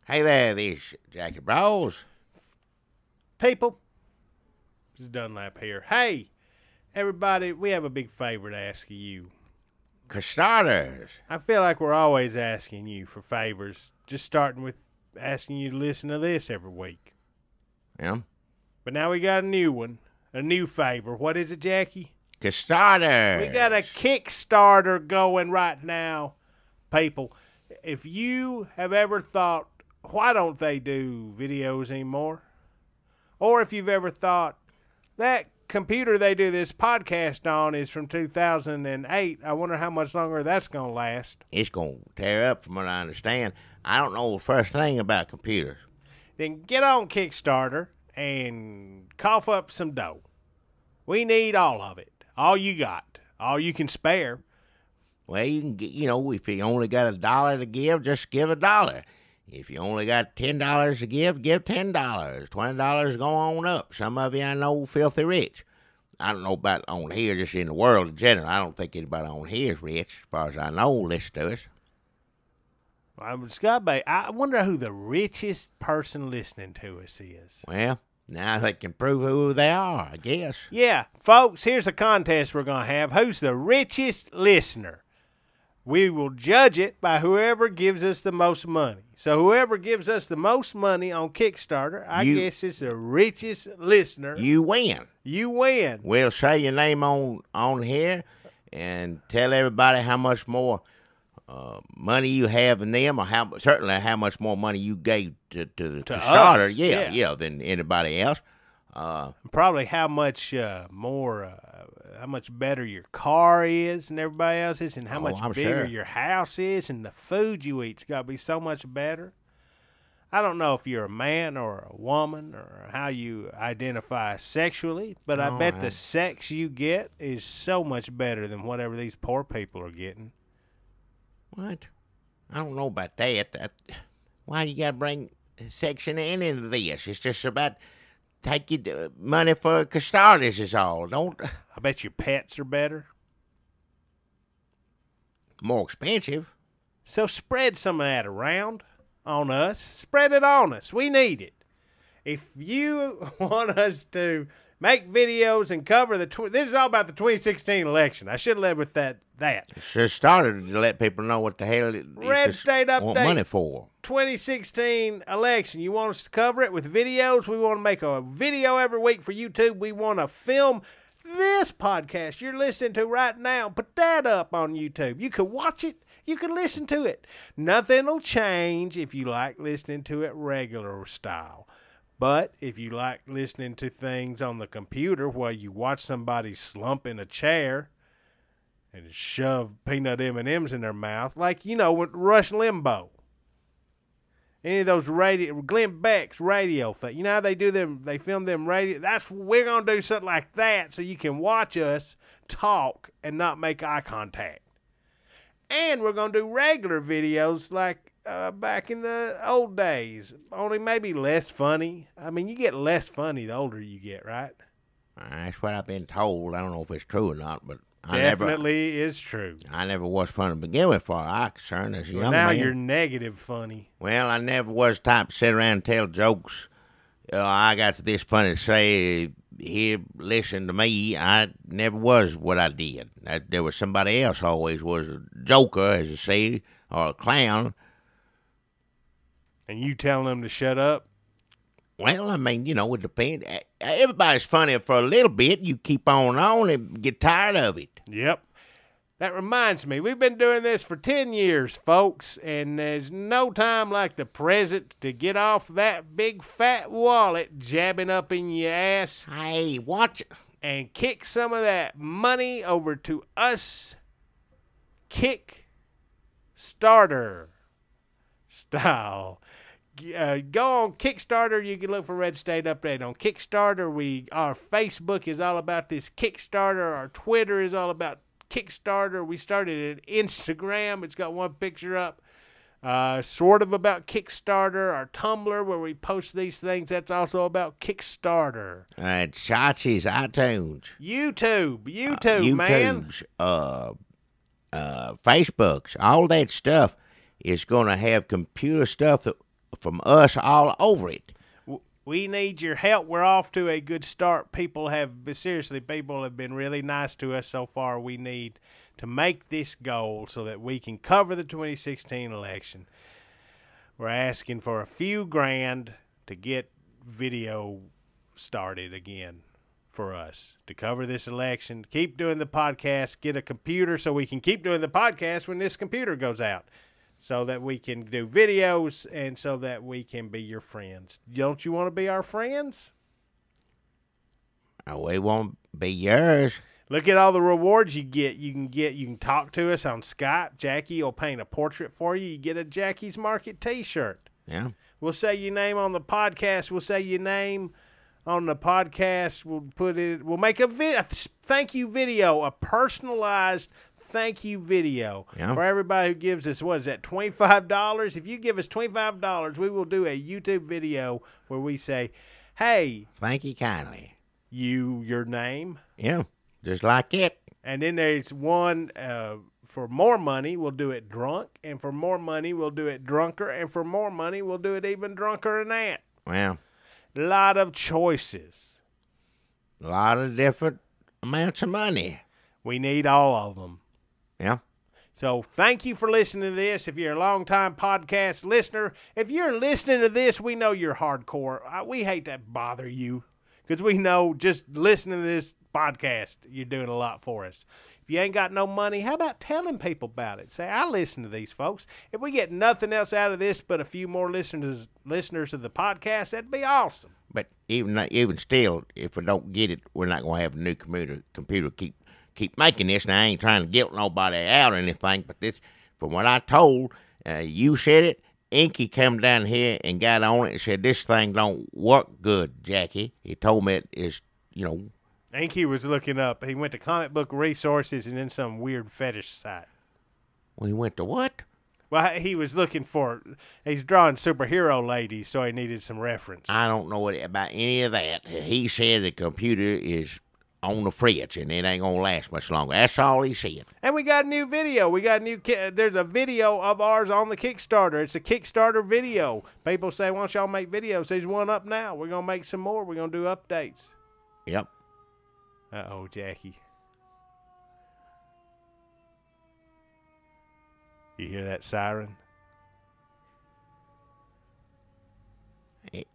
Hey there, this Jackie Bros. People, it's Dunlap here. Hey, everybody, we have a big favor to ask of you. Kickstarters. I feel like we're always asking you for favors, just starting with asking you to listen to this every week. Yeah. But now we got a new one, a new favor. What is it, Jackie? Kickstarters. We got a Kickstarter going right now, people. If you have ever thought, why don't they do videos anymore? Or if you've ever thought, that computer they do this podcast on is from 2008, I wonder how much longer that's going to last. It's going to tear up from what I understand. I don't know the first thing about computers. Then get on Kickstarter and cough up some dough. We need all of it. All you got. All you can spare. Well, you can get, if you only got $1 to give, just give $1. If you only got $10 to give $10. $20 go on up. Some of you I know filthy rich. I don't know about on here, just in the world in general. I don't think anybody on here is rich, as far as I know, listen to us. I wonder who the richest person listening to us is. Well, now they can prove who they are, I guess. Yeah, folks, here's a contest we're going to have. Who's the richest listener? We will judge it by whoever gives us the most money. So whoever gives us the most money on Kickstarter, I guess is the richest listener. You win. You win. We'll say your name on here and tell everybody how much more money you have in them, or certainly how much more money you gave to Kickstarter. Yeah, than anybody else. Probably how much how much better your car is than everybody else's, and how much bigger your house is, and the food you eat's got to be so much better. I don't know if you're a man or a woman or how you identify sexually, but I bet the sex you get is so much better than whatever these poor people are getting. What? I don't know about that. Why you got to bring sex into this? It's just about take your money for Kickstarters is all. Don't. I bet your pets are better. More expensive. So spread some of that around on us. Spread it on us. We need it. If you want us to make videos and cover this is all about the 2016 election. I should have led with that. Should have started to let people know what the hell Red State Update. Want money for 2016 election. You want us to cover it with videos? We want to make a video every week for YouTube. We want to film this podcast you're listening to right now. Put that up on YouTube. You can watch it. You can listen to it. Nothing will change if you like listening to it regular style. But if you like listening to things on the computer while you watch somebody slump in a chair and shove peanut M&Ms in their mouth, like, with Rush Limbaugh. Any of those Glenn Beck's radio thing. You know how they do them, they film them radio? We're going to do something like that so you can watch us talk and not make eye contact. And we're going to do regular videos like back in the old days, only maybe less funny. I mean, you get less funny the older you get, right? That's what I've been told. I don't know if it's true or not, but definitely is true. I never was funny to begin with, for I'm concerned as a young now man. You're negative funny. Well, I never was the type to sit around and tell jokes. I got this funny to say. Here, listen to me. I never was what I did. There was somebody else always was a joker, as you say, or a clown. And you telling them to shut up? Well, I mean, it depends. Everybody's funny for a little bit. You keep on and get tired of it. Yep. That reminds me, we've been doing this for 10 years, folks, and there's no time like the present to get off that big fat wallet jabbing up in your ass. Hey, watch it. And kick some of that money over to us. Kickstarter style. Go on Kickstarter. You can look for Red State Update on Kickstarter. Our Facebook is all about this Kickstarter. Our Twitter is all about Kickstarter. We started an Instagram. It's got one picture up, sort of about Kickstarter. Our Tumblr, where we post these things, that's also about Kickstarter. Chachi's iTunes. YouTube, man. Facebooks, all that stuff is going to have computer stuff that from us all over it. We need your help. We're off to a good start. People have been really nice to us so far. We need to make this goal so that we can cover the 2016 election. We're asking for a few grand to get video started again for us to cover this election. Keep doing the podcast. Get a computer so we can keep doing the podcast when this computer goes out, so that we can do videos and so that we can be your friends. Don't you want to be our friends? We won't be yours. Look at all the rewards you get. You can talk to us on Skype. Jackie will paint a portrait for you. You get a Jackie's Market t-shirt. Yeah. We'll say your name on the podcast. We'll say your name on the podcast. We'll make a thank you video, a personalized thank you video for everybody who gives us, what is that, $25? If you give us $25, we will do a YouTube video where we say, hey, thank you kindly. Your name. Yeah, just like it. And then there's one, for more money, we'll do it drunk. And for more money, we'll do it drunker. And for more money, we'll do it even drunker than that. Well, a lot of choices. A lot of different amounts of money. We need all of them. Yeah. So thank you for listening to this. If you're a long-time podcast listener, if you're listening to this, we know you're hardcore. We hate to bother you because we know just listening to this podcast, you're doing a lot for us. If you ain't got no money, how about telling people about it? Say, I listen to these folks. If we get nothing else out of this but a few more listeners of the podcast, that'd be awesome. But even still, if we don't get it, we're not going to have a new computer keep making this. And I ain't trying to guilt nobody out or anything, but this, from what I told, you said it, Inky come down here and got on it and said, this thing don't work good, Jackie. He told me it is, Inky was looking up. He went to Comic Book Resources and then some weird fetish site. Well, he went to what? Well, he was he's drawing superhero ladies, so he needed some reference. I don't know about any of that. He said the computer is on the fritz, and it ain't gonna last much longer. That's all he said. And we got a new video. There's a video of ours on the Kickstarter. It's a Kickstarter video. People say, why don't y'all make videos? There's one up now. We're gonna make some more. We're gonna do updates. Yep. Uh-oh, Jackie. You hear that siren?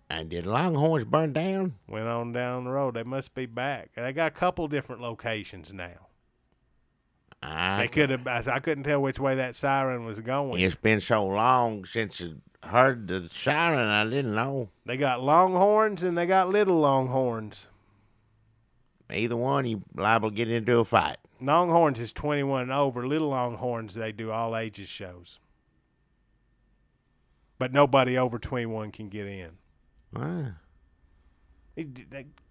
And did Longhorns burn down? Went on down the road. They must be back. They got a couple different locations now. I couldn't tell which way that siren was going. It's been so long since I heard the siren, I didn't know. They got Longhorns and they got Little Longhorns. Either one, you liable to get into a fight. Longhorns is 21 and over. Little Longhorns, they do all ages shows. But nobody over 21 can get in. Ah.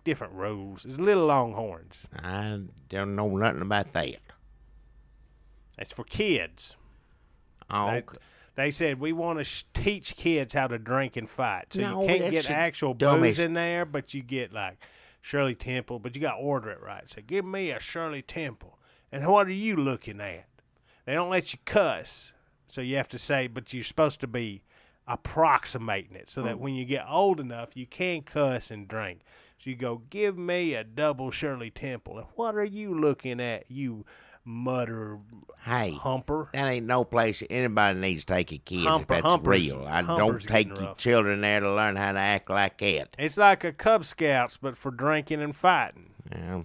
Different rules. It's Little Longhorns. I don't know nothing about that. It's for kids. Oh, okay. They said, we want to teach kids how to drink and fight. So No, you can't that's get actual dumbest- booze in there, but you get like Shirley Temple, but you got to order it right. Say, give me a Shirley Temple. And what are you looking at? They don't let you cuss. So you have to say, but you're supposed to be approximating it so that when you get old enough, you can cuss and drink. So you go, give me a double Shirley Temple. And what are you looking at, you mutter humper? That ain't no place anybody needs to take your kids if that's Humper's real. Don't take your rough. children there to learn how to act like that. It's like a Cub Scouts, but for drinking and fighting. Yeah.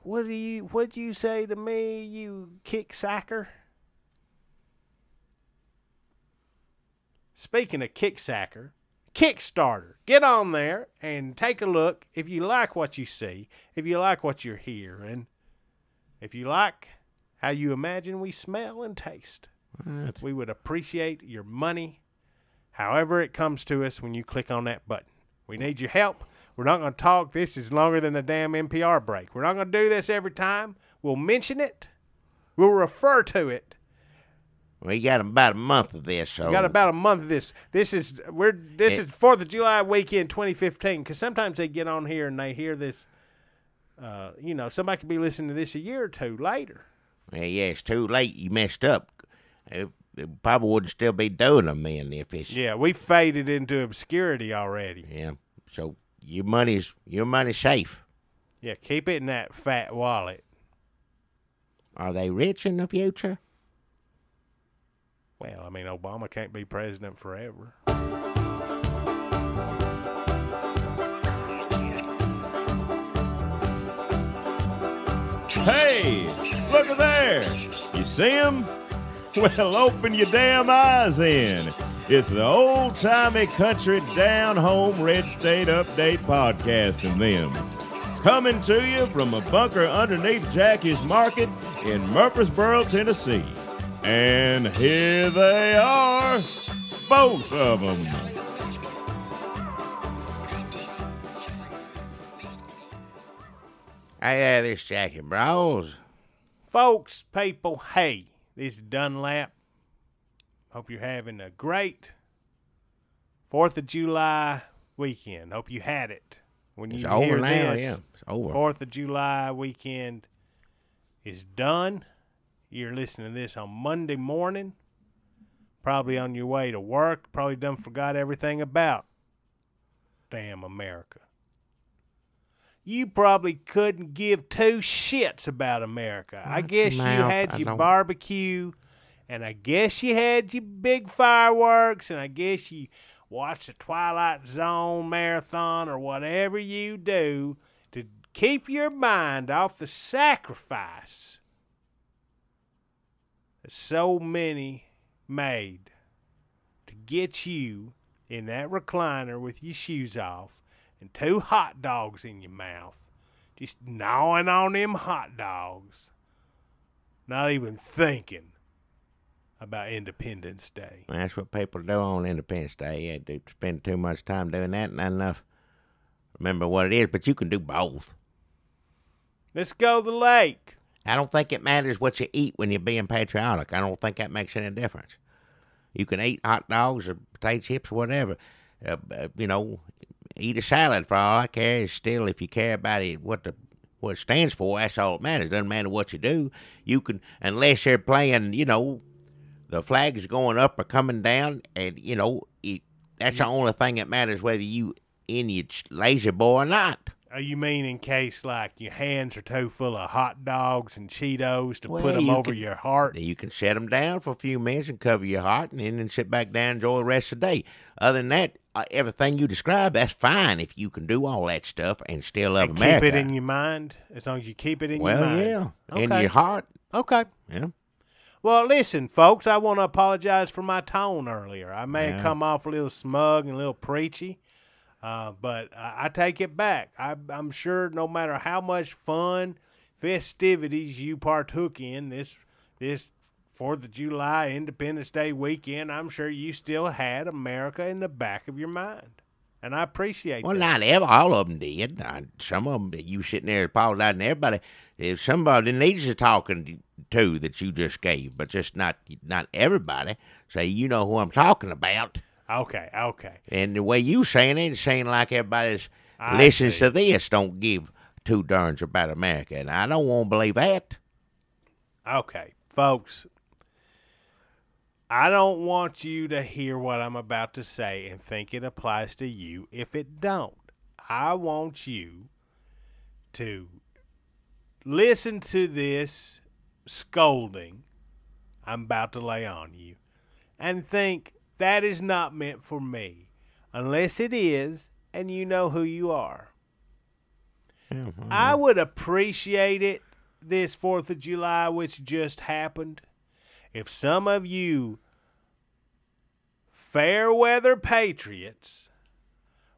What'd you say to me, you kicksacker? Speaking of kicksacker, Kickstarter. Get on there and take a look. If you like what you see, if you like what you're hearing, if you like how you imagine we smell and taste, we would appreciate your money, however it comes to us when you click on that button. We need your help. We're not going to talk. This is longer than a damn NPR break. We're not going to do this every time. We'll mention it. We'll refer to it. We got about a month of this. So. We got about a month of this. This is 4th of July weekend 2015, because sometimes they get on here and they hear this. Somebody could be listening to this a year or two later. Yeah, it's too late. You messed up. probably wouldn't still be doing them then if it's. Yeah, we faded into obscurity already. Yeah. So your money's safe. Yeah, keep it in that fat wallet. Are they rich in the future? Well, I mean, Obama can't be president forever. Hey, look at there. You see him? Well, open your damn eyes in. It's the old-timey country down-home red state update podcast and them. Coming to you from a bunker underneath Jackie's Market in Murfreesboro, Tennessee. And here they are, both of them. Hey, this Jackie Brawls. Folks, people, hey, this is Dunlap. Hope you're having a great 4th of July weekend. Hope you had it. When It's you over hear now, this, yeah. It's over. 4th of July weekend is done. You're listening to this on Monday morning, probably on your way to work, probably done forgot everything about damn America. You probably couldn't give two shits about America. I guess you had your barbecue, and I guess you had your big fireworks, and I guess you watched the Twilight Zone marathon or whatever you do to keep your mind off the sacrifice that so many made to get you in that recliner with your shoes off and 2 hot dogs in your mouth, just gnawing on them hot dogs, not even thinking about Independence Day. That's what people do on Independence Day. Yeah, they spend too much time doing that and not enough remember what it is, but you can do both. Let's go to the lake. I don't think it matters what you eat when you're being patriotic. I don't think that makes any difference. You can eat hot dogs or potato chips or whatever. Eat a salad for all I care. It's still, if you care about it, what it stands for, that's all that matters. Doesn't matter what you do. You can, unless you're playing, the flags going up or coming down, and, that's the only thing that matters, whether you in your lazy boy or not. You mean in case, like, your hands are too full of hot dogs and Cheetos to put them over your heart? You can set them down for a few minutes and cover your heart, and then sit back down and enjoy the rest of the day. Other than that, everything you describe, that's fine if you can do all that stuff and still love America. Keep it in your mind, as long as you keep it in your mind. Well, yeah, okay. In your heart. Okay. Yeah. Well, listen, folks, I want to apologize for my tone earlier. I may have come off a little smug and a little preachy. But I take it back. I'm sure no matter how much fun, festivities you partook in this 4th of July Independence Day weekend, I'm sure you still had America in the back of your mind. And I appreciate that. Well, not all of them did. Some of them, you sitting there apologizing to everybody. If somebody needs you talking to that you just gave, but just not everybody. Say, you know who I'm talking about. Okay. And the way you saying it saying like everybody's listens to this don't give two darns about America, and I don't want to believe that. Okay, folks, I don't want you to hear what I'm about to say and think it applies to you if it don't. I want you to listen to this scolding I'm about to lay on you and think, that is not meant for me, unless it is, and you know who you are. Mm-hmm. I would appreciate it, this 4th of July, which just happened, if some of you fair weather patriots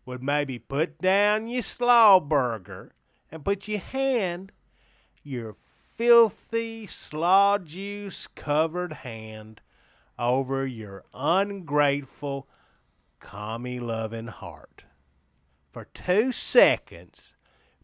would maybe put down your slaw burger and put your filthy slaw juice covered hand over your ungrateful, commie-loving heart. For 2 seconds,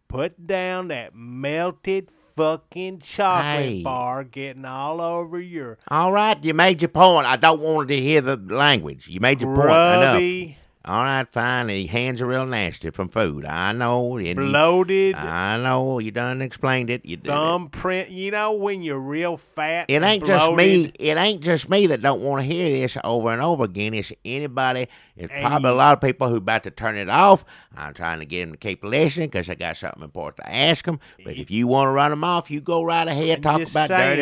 put down that melted fucking chocolate bar getting all over your... All right, you made your point. I don't want to hear the language. You made your point enough. All right, fine. The hands are real nasty from food. I know. Bloated. I know. You done explained it. You did Thumbprint. You know when you're real fat. It ain't and just me. bloated, It ain't just me that don't want to hear this over and over again. It's anybody. It's And probably a you- lot of people who about to turn it off. I'm trying to get them to keep listening because I got something important to ask them. But if you want to run them off, you go right ahead. I'm Talk just about saying.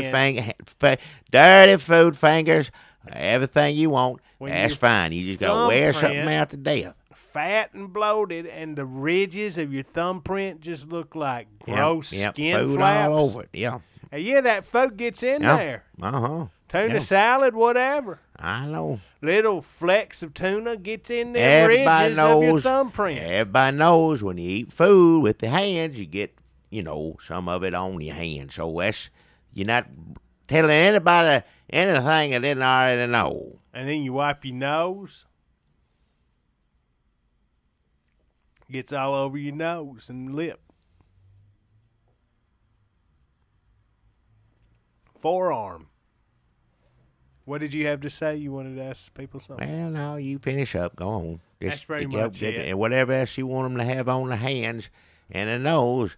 dirty food fingers, everything you want. When That's your fine. You just got to wear something thumbprint- out to death. fat and bloated, and the ridges of your thumbprint just look like gross Yep, skin food flaps. all over it. Yeah. And yeah, that food gets in Yeah. there. Uh-huh. Tuna Yeah. salad, whatever. I know. Little flecks of tuna gets in the ridges of your thumbprint. Everybody knows when you eat food with the hands, you get, some of it on your hands. So you're not telling anybody anything they didn't already know. And then you wipe your nose. Gets all over your nose and lip. Forearm. What did you have to say? You wanted to ask people something? Well, no, you finish up. Go on. That's pretty get much it. And whatever else you want them to have on the hands and the nose.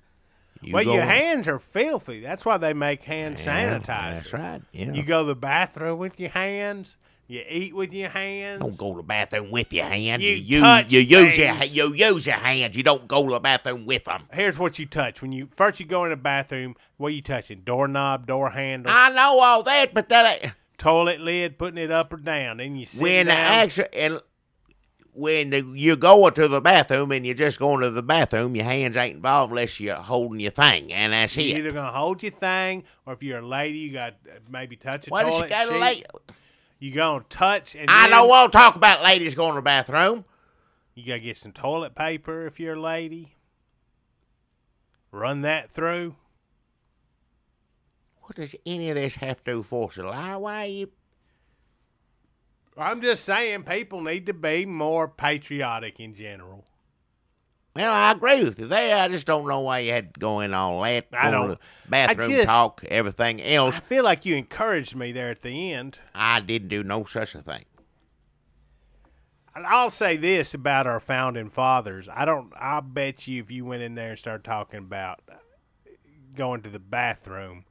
Well, your hands are filthy. That's why they make hand sanitizer. That's right. Yeah. You go to the bathroom with your hands. You eat with your hands. Don't go to the bathroom with your hands. You use touch you use your things. you use your hands. You don't go to the bathroom with them. Here's what you touch when you first you go in the bathroom. What are you touching? Doorknob, door handle, I know all that, but that ain't. toilet lid, putting it up or down. Then you sit down. You're going to the bathroom and you're just going to the bathroom, your hands ain't involved unless you're holding your thing, and that's You're it. either gonna hold your thing, or if you're a lady, you got maybe touch a What does toilet she got to seat. lay? You gonna touch, and I then don't want to talk about ladies going to the bathroom. you gotta get some toilet paper if you're a lady. Run that through. What does any of this have to do with 4th of July? Why are you? I'm just saying, people need to be more patriotic in general. Well, I agree with you there. I just don't know why you had to go in all that. I go don't- to the bathroom I just- talk, everything else. I feel like you encouraged me there at the end. I didn't do no such a thing. I'll say this about our founding fathers. I'll bet you if you went in there and started talking about going to the bathroom,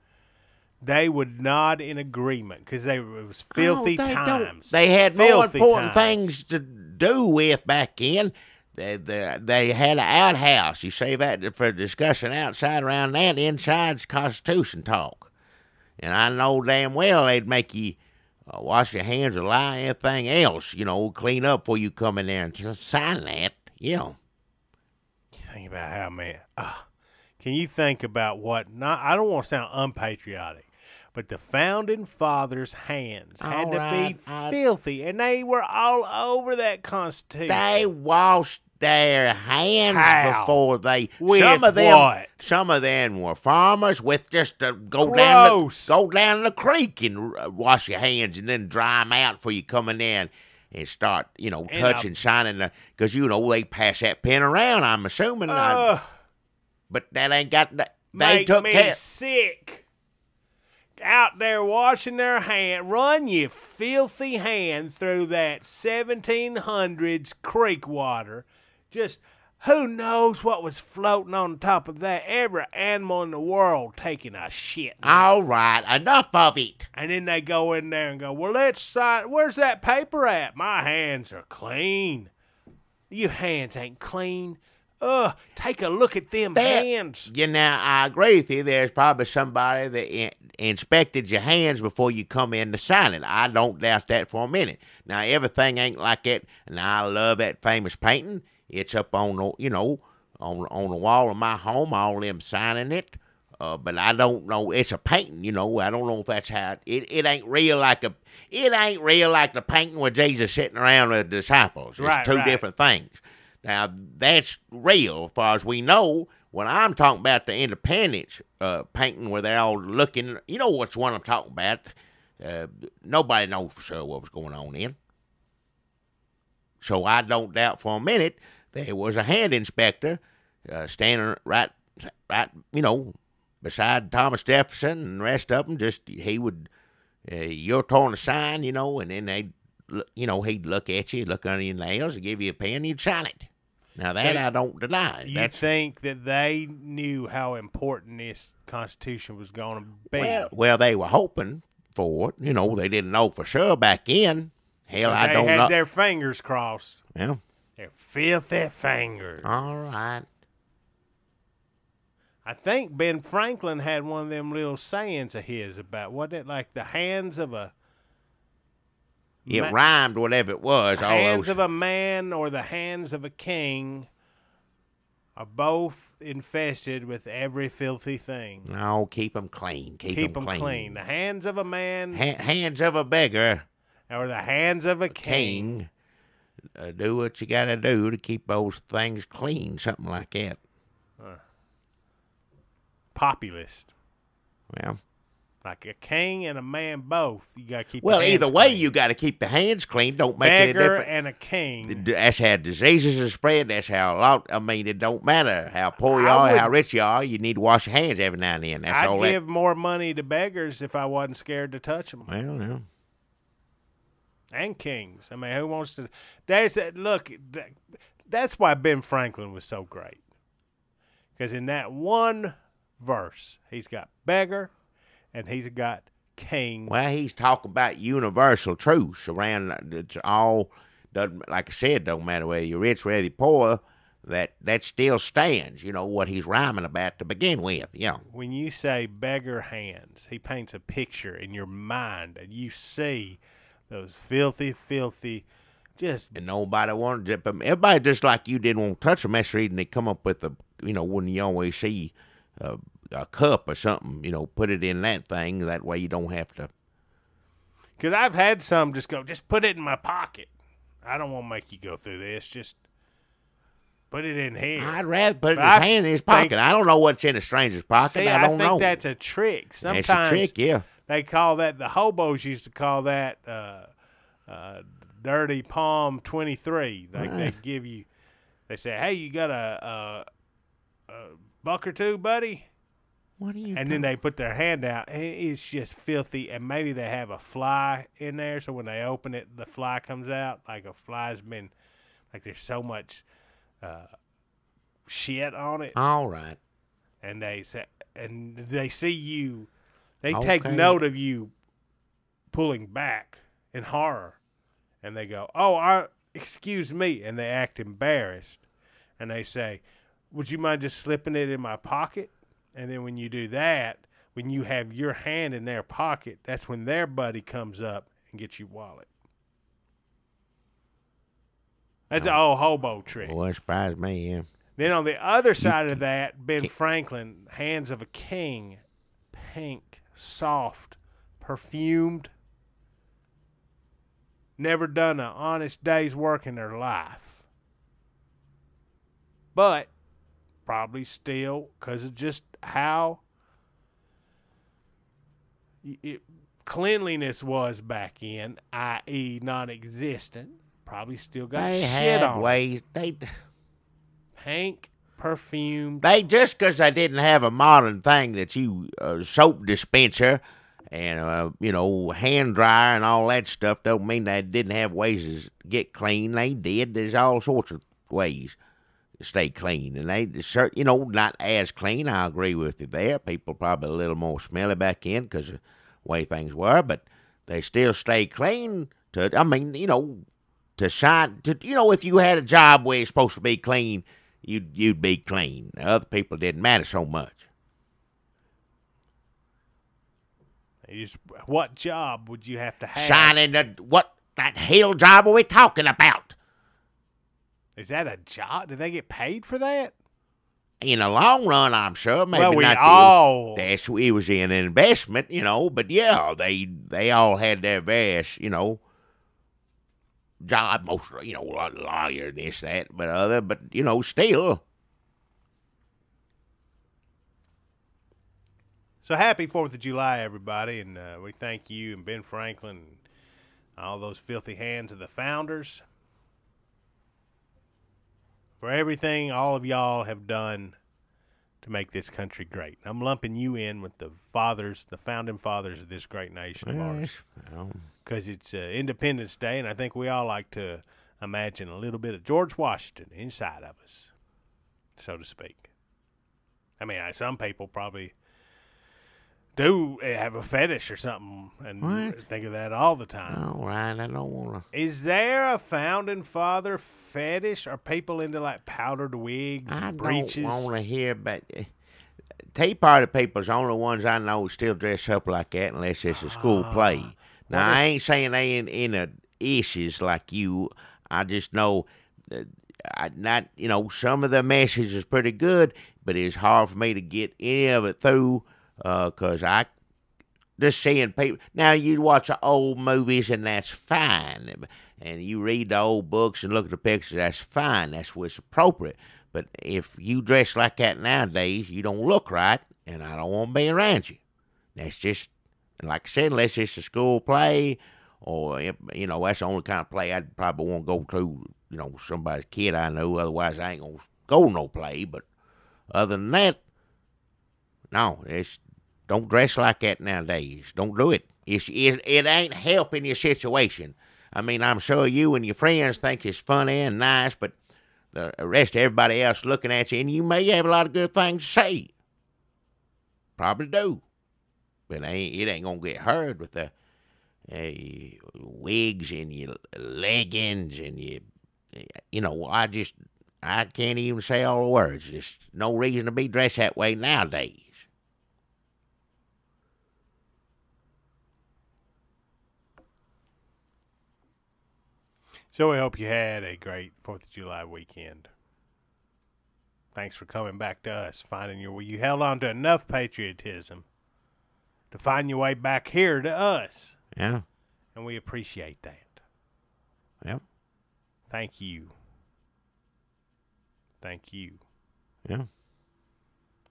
they would nod in agreement because it was filthy Oh, they don't. times. They had more Filthy important times. things to do with back then. They had an outhouse. You say that for discussion outside around that. Inside's Constitution talk. And I know damn well they'd make you wash your hands or lie anything else, clean up before you come in there and just sign that. Yeah. Think about how many. Can you think about what? I don't want to sound unpatriotic, but the founding fathers' hands had All to right, be filthy, and they were all over that Constitution. They washed their hands How? before they. With Some what? of them were farmers with just to go Gross. down the creek and wash your hands and then dry them out before you come in there and start touching, shining because they pass that pen around. I'm assuming, but that ain't got that. They Make took me care. sick. Out there washing their hand. Run your filthy hand through that 1700s creek water. Just who knows what was floating on top of that. Every animal in the world taking a shit. All right, enough of it. And then they go in there and go, well, let's sign. Where's that paper at? My hands are clean. Your hands ain't clean. Take a look at them hands. I agree with you. There's probably somebody that inspected your hands before you come in to sign it. I don't doubt that for a minute. Now, everything ain't like that, and I love that famous painting. It's up on the the wall of my home, all them signing it. But I don't know. It's a painting, I don't know if that's how it ain't real like the painting with Jesus sitting around with the disciples. It's two different things. Now, that's real as far as we know. When I'm talking about the Independence painting where they're all looking, which one I'm talking about. Nobody knows for sure what was going on in. So I don't doubt for a minute there was a hand inspector standing right, beside Thomas Jefferson and the rest of them. He would, you're torn a sign, and then they'd he'd look at you, look under your nails, and give you a pen, you'd sign it. Now, that I don't deny. You think that they knew how important this Constitution was going to be? Well, they were hoping for it. They didn't know for sure back then. Hell, So I don't know. They had their fingers crossed. Yeah. Their filthy fingers. All right. I think Ben Franklin had one of them little sayings of his about, wasn't it like the hands of a... It rhymed, whatever it was. The hands of a man or the hands of a king are both infested with every filthy thing. No, keep them clean. Keep them clean. The hands of a man... hands of a beggar. Or the hands of a king. Do what you got to do to keep those things clean, something like that. Populist. Well... Like a king and a man both. You got to keep Well, the hands either way, clean. you got to keep the hands clean. Don't make Beggar any difference. and a king. That's how diseases are spread. That's how it don't matter how poor you are, how rich you are. You need to wash your hands every now and then. That's all. I'd give more money to beggars if I wasn't scared to touch them. Well, yeah. And kings. I mean, who wants to? That's why Ben Franklin was so great. Because in that one verse, he's got beggar and he's got king. Well, he's talking about universal truths around. It's all, like I said, don't matter whether you're rich, whether you're poor. That still stands. What he's rhyming about to begin with. Yeah. When you say beggar hands, he paints a picture in your mind, and you see those filthy, And nobody wanted to. But everybody just like you didn't want to touch them. That's the reason they come up with when you always see a cup or something, put it in that thing. That way you don't have to. Because I've had some just put it in my pocket. I don't want to make you go through this. Just put it in here. I'd rather put his hand in his pocket. I don't know what's in a stranger's pocket. See, I don't know. I think that's a trick. Sometimes that's a trick, yeah. They call that, the hobos used to call that Dirty Palm 23. Like they give you, they say, hey, you got a buck or two, buddy? What are you And then they put their hand out. And it's just filthy. And maybe they have a fly in there. So when they open it, the fly comes out. Like a fly's been, like there's so much shit on it. All right. And they say, and they see you. They take note of you pulling back in horror. And they go, excuse me. And they act embarrassed. And they say, would you mind just slipping it in my pocket? And then when you do that, when you have your hand in their pocket, that's when their buddy comes up and gets your wallet. That's an old hobo trick. Well, that surprised me, yeah. Then on the other side of that, Ben Franklin, hands of a king, pink, soft, perfumed, never done an honest day's work in their life. But probably still, because of just how cleanliness was back in, i.e. non-existent, probably still got shit on ways. Pink, perfumed. They just because they didn't have a modern thing that you soap dispenser and hand dryer and all that stuff don't mean they didn't have ways to get clean. They did. There's all sorts of ways to stay clean, and they not as clean. I agree with you there. People probably a little more smelly back in because of the way things were, but they still stay clean. To shine. If you had a job where you're supposed to be clean, you'd be clean. Other people didn't matter so much. What job would you have to have? Shining that hell job are we talking about? Is that a job? Do they get paid for that? In the long run, I'm sure. Maybe well, not. It was an investment, but yeah, they all had their various, job, mostly, lawyer, this, that, but still. So happy 4th of July, everybody, and we thank you and Ben Franklin and all those filthy hands of the founders for everything all of y'all have done to make this country great. I'm lumping you in with the founding fathers of this great nation of ours. Well, because it's Independence Day, and I think we all like to imagine a little bit of George Washington inside of us, so to speak. I mean, some people probably do have a fetish or something and think of that all the time. All right, I don't want to. Is there a founding father fetish? Are people into like powdered wigs, I breeches? don't want to hear about. Tea Party people's the only ones I know still dress up like that unless it's a school play. Now, I ain't saying they ain't into issues like you. I just know some of the message is pretty good, but it's hard for me to get any of it through because I just seeing people. Now, you watch the old movies and that's fine, and you read the old books and look at the pictures, that's fine. That's what's appropriate. But if you dress like that nowadays, you don't look right, and I don't want to be around you. That's just, like I said, unless it's a school play, or, that's the only kind of play I'd probably want to go to, somebody's kid I know. Otherwise, I ain't going to go no play. But other than that, no, don't dress like that nowadays. Don't do it. It ain't helping your situation. I mean, I'm sure you and your friends think it's funny and nice, but the rest of everybody else looking at you, and you may have a lot of good things to say. Probably do. But it ain't going to get heard with the wigs and your leggings and I can't even say all the words. There's no reason to be dressed that way nowadays. So we hope you had a great 4th of July weekend. Thanks for coming back to us, finding your way. You held on to enough patriotism to find your way back here to us. Yeah. And we appreciate that. Yep. Thank you. Thank you. Yeah.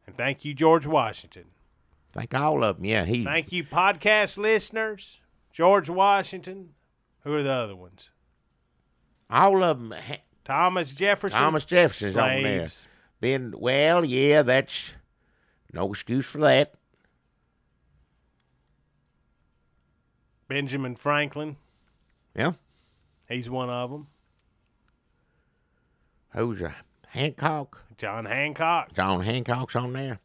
And thank you, George Washington. Thank all of them. Yeah. Thank you, podcast listeners. George Washington. Who are the other ones? All of them. Thomas Jefferson. Thomas Jefferson's on there. That's no excuse for that. Benjamin Franklin. Yeah. He's one of them. Who's Hancock? John Hancock. John Hancock's on there.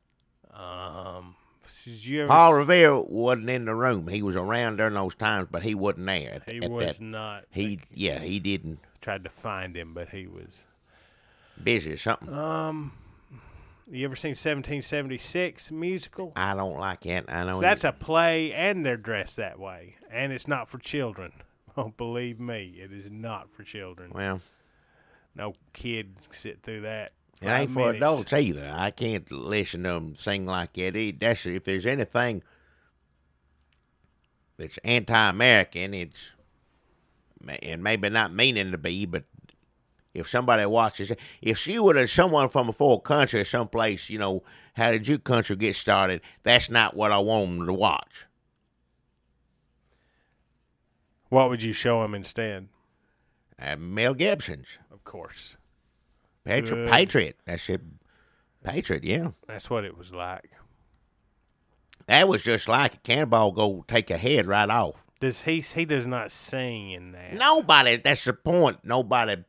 Paul Revere wasn't in the room. He was around during those times, but he wasn't there. He was not. He didn't. Tried to find him, but he was busy or something. You ever seen 1776 musical? I don't like it. I know so that's a play, and they're dressed that way, and it's not for children. Oh, believe me, it is not for children. Well, no kid can sit through that. It ain't for adults either. I can't listen to them sing like that. If there's anything that's anti-American, and maybe not meaning to be, but if somebody watches it, if she would have someone from a foreign country or someplace, how did your country get started? That's not what I want them to watch. What would you show them instead? Mel Gibson's. Of course. Patriot. That's it. Patriot, yeah. That's what it was like. That was just like a cannonball go take a head right off. He does not sing in that. Nobody, that's the point. Nobody,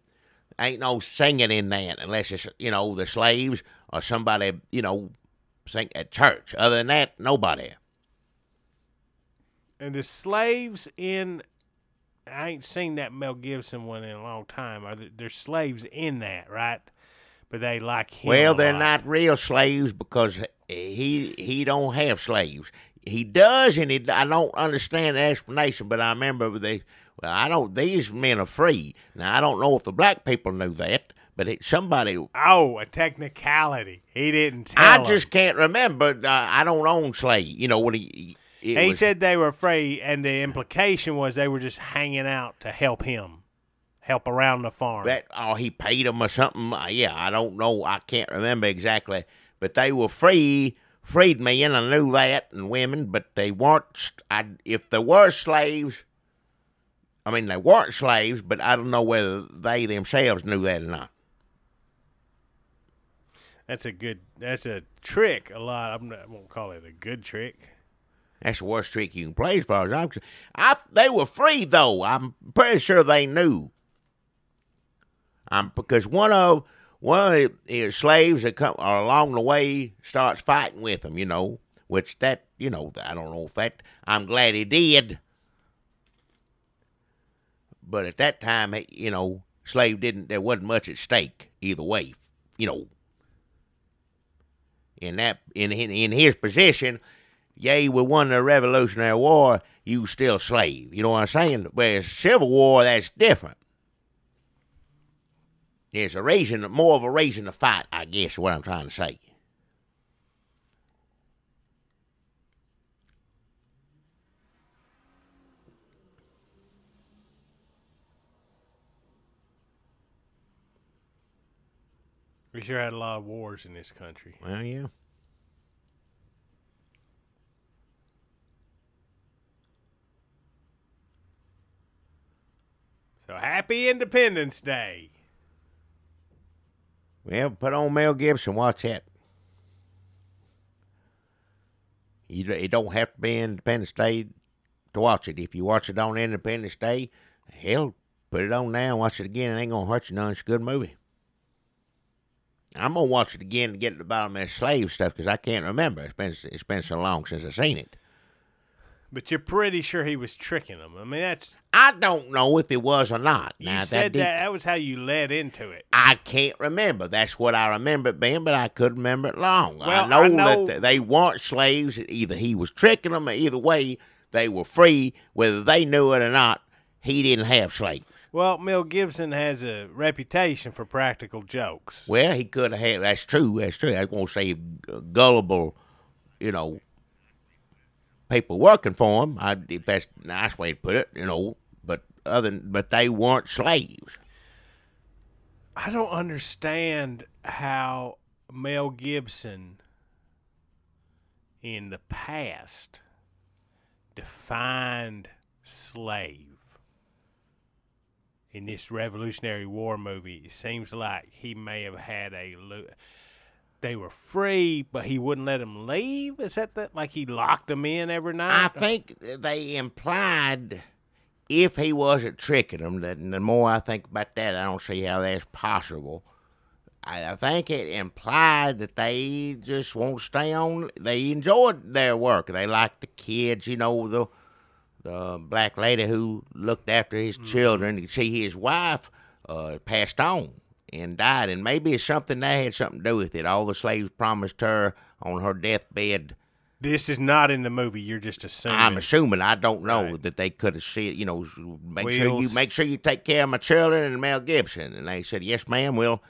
ain't no singing in that unless it's, the slaves or somebody, sing at church. Other than that, nobody. And the slaves I ain't seen that Mel Gibson one in a long time. There's slaves in that, right? But they like him. Well, they're not real slaves because he don't have slaves. He does, and I don't understand the explanation, but I remember these men are free. Now, I don't know if the black people knew that, but somebody... Oh, a technicality. He didn't tell I them. just can't remember. I don't own slaves. When he said they were free, and the implication was they were just hanging out to help around the farm. He paid them or something. Yeah, I don't know. I can't remember exactly. But they were freed men, I knew that, and women, but they weren't. If there were slaves, they weren't slaves, but I don't know whether they themselves knew that or not. That's a trick. I won't call it a good trick. That's the worst trick you can play as far as I'm concerned. They were free, though. I'm pretty sure they knew. Because one of the slaves that come along the way starts fighting with them, which that, I don't know if that, I'm glad he did. But at that time, slave there wasn't much at stake either way, In his position, we won the Revolutionary War, you still a slave. You know what I'm saying? Whereas Civil War, that's different. There's more of a reason to fight, I guess, is what I'm trying to say. We sure had a lot of wars in this country. Well, yeah. So happy Independence Day. Well, put on Mel Gibson, watch that. You don't have to be Independence Day to watch it. If you watch it on Independence Day, hell, put it on now and watch it again. It ain't going to hurt you none. It's a good movie. I'm going to watch it again to get to the bottom of that slave stuff because I can't remember. It's been so long since I've seen it. But you're pretty sure he was tricking them. I mean, I don't know if it was or not. You said that was how you led into it. I can't remember. That's what I remember it being, but I couldn't remember it long. Well, I know that they weren't slaves. Either he was tricking them, or either way, they were free. Whether they knew it or not, he didn't have slaves. Well, Mel Gibson has a reputation for practical jokes. Well, he could have had. That's true. I was going to say gullible, people working for him. If that's a nice way to put it, but they weren't slaves. I don't understand how Mel Gibson in the past defined slave. In this Revolutionary War movie, it seems like he may have had they were free, but he wouldn't let them leave? Is that like he locked them in every night? I think they implied if he wasn't tricking them, and the more I think about that, I don't see how that's possible. I think it implied that they just won't stay on. They enjoyed their work. They liked the kids, the black lady who looked after his children. You see, his wife passed on and died, and maybe it's something that had something to do with it. All the slaves promised her on her deathbed. This is not in the movie. You're just assuming. I'm assuming. I don't know that they could have said, make sure you take care of my children and Mel Gibson. And they said, yes, ma'am, we'll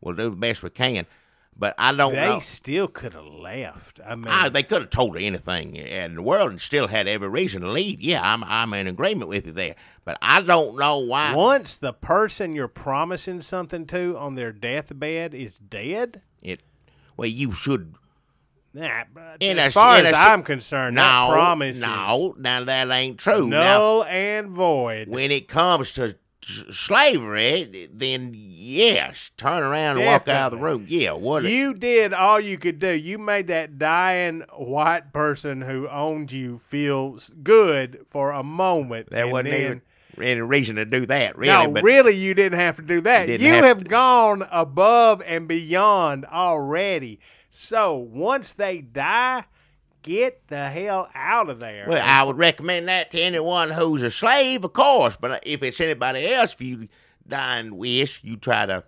do the best we can. But I don't know. They still could have left. I mean, they could have told her anything in the world and still had every reason to leave. Yeah, I'm in agreement with you there. But I don't know why. Once the person you're promising something to on their deathbed is dead, you should. Nah, as far as I'm concerned, that promise now that ain't true. Null and void. When it comes to slavery, then yes, turn around and walk out of the room. Yeah, you did all you could do. You made that dying white person who owned you feel good for a moment. There wasn't even any reason to do that, really. No, really, you didn't have to do that. You have gone above and beyond already. So once they die, get the hell out of there. Well, I would recommend that to anyone who's a slave, of course. But if it's anybody else, if you die and wish, you try to.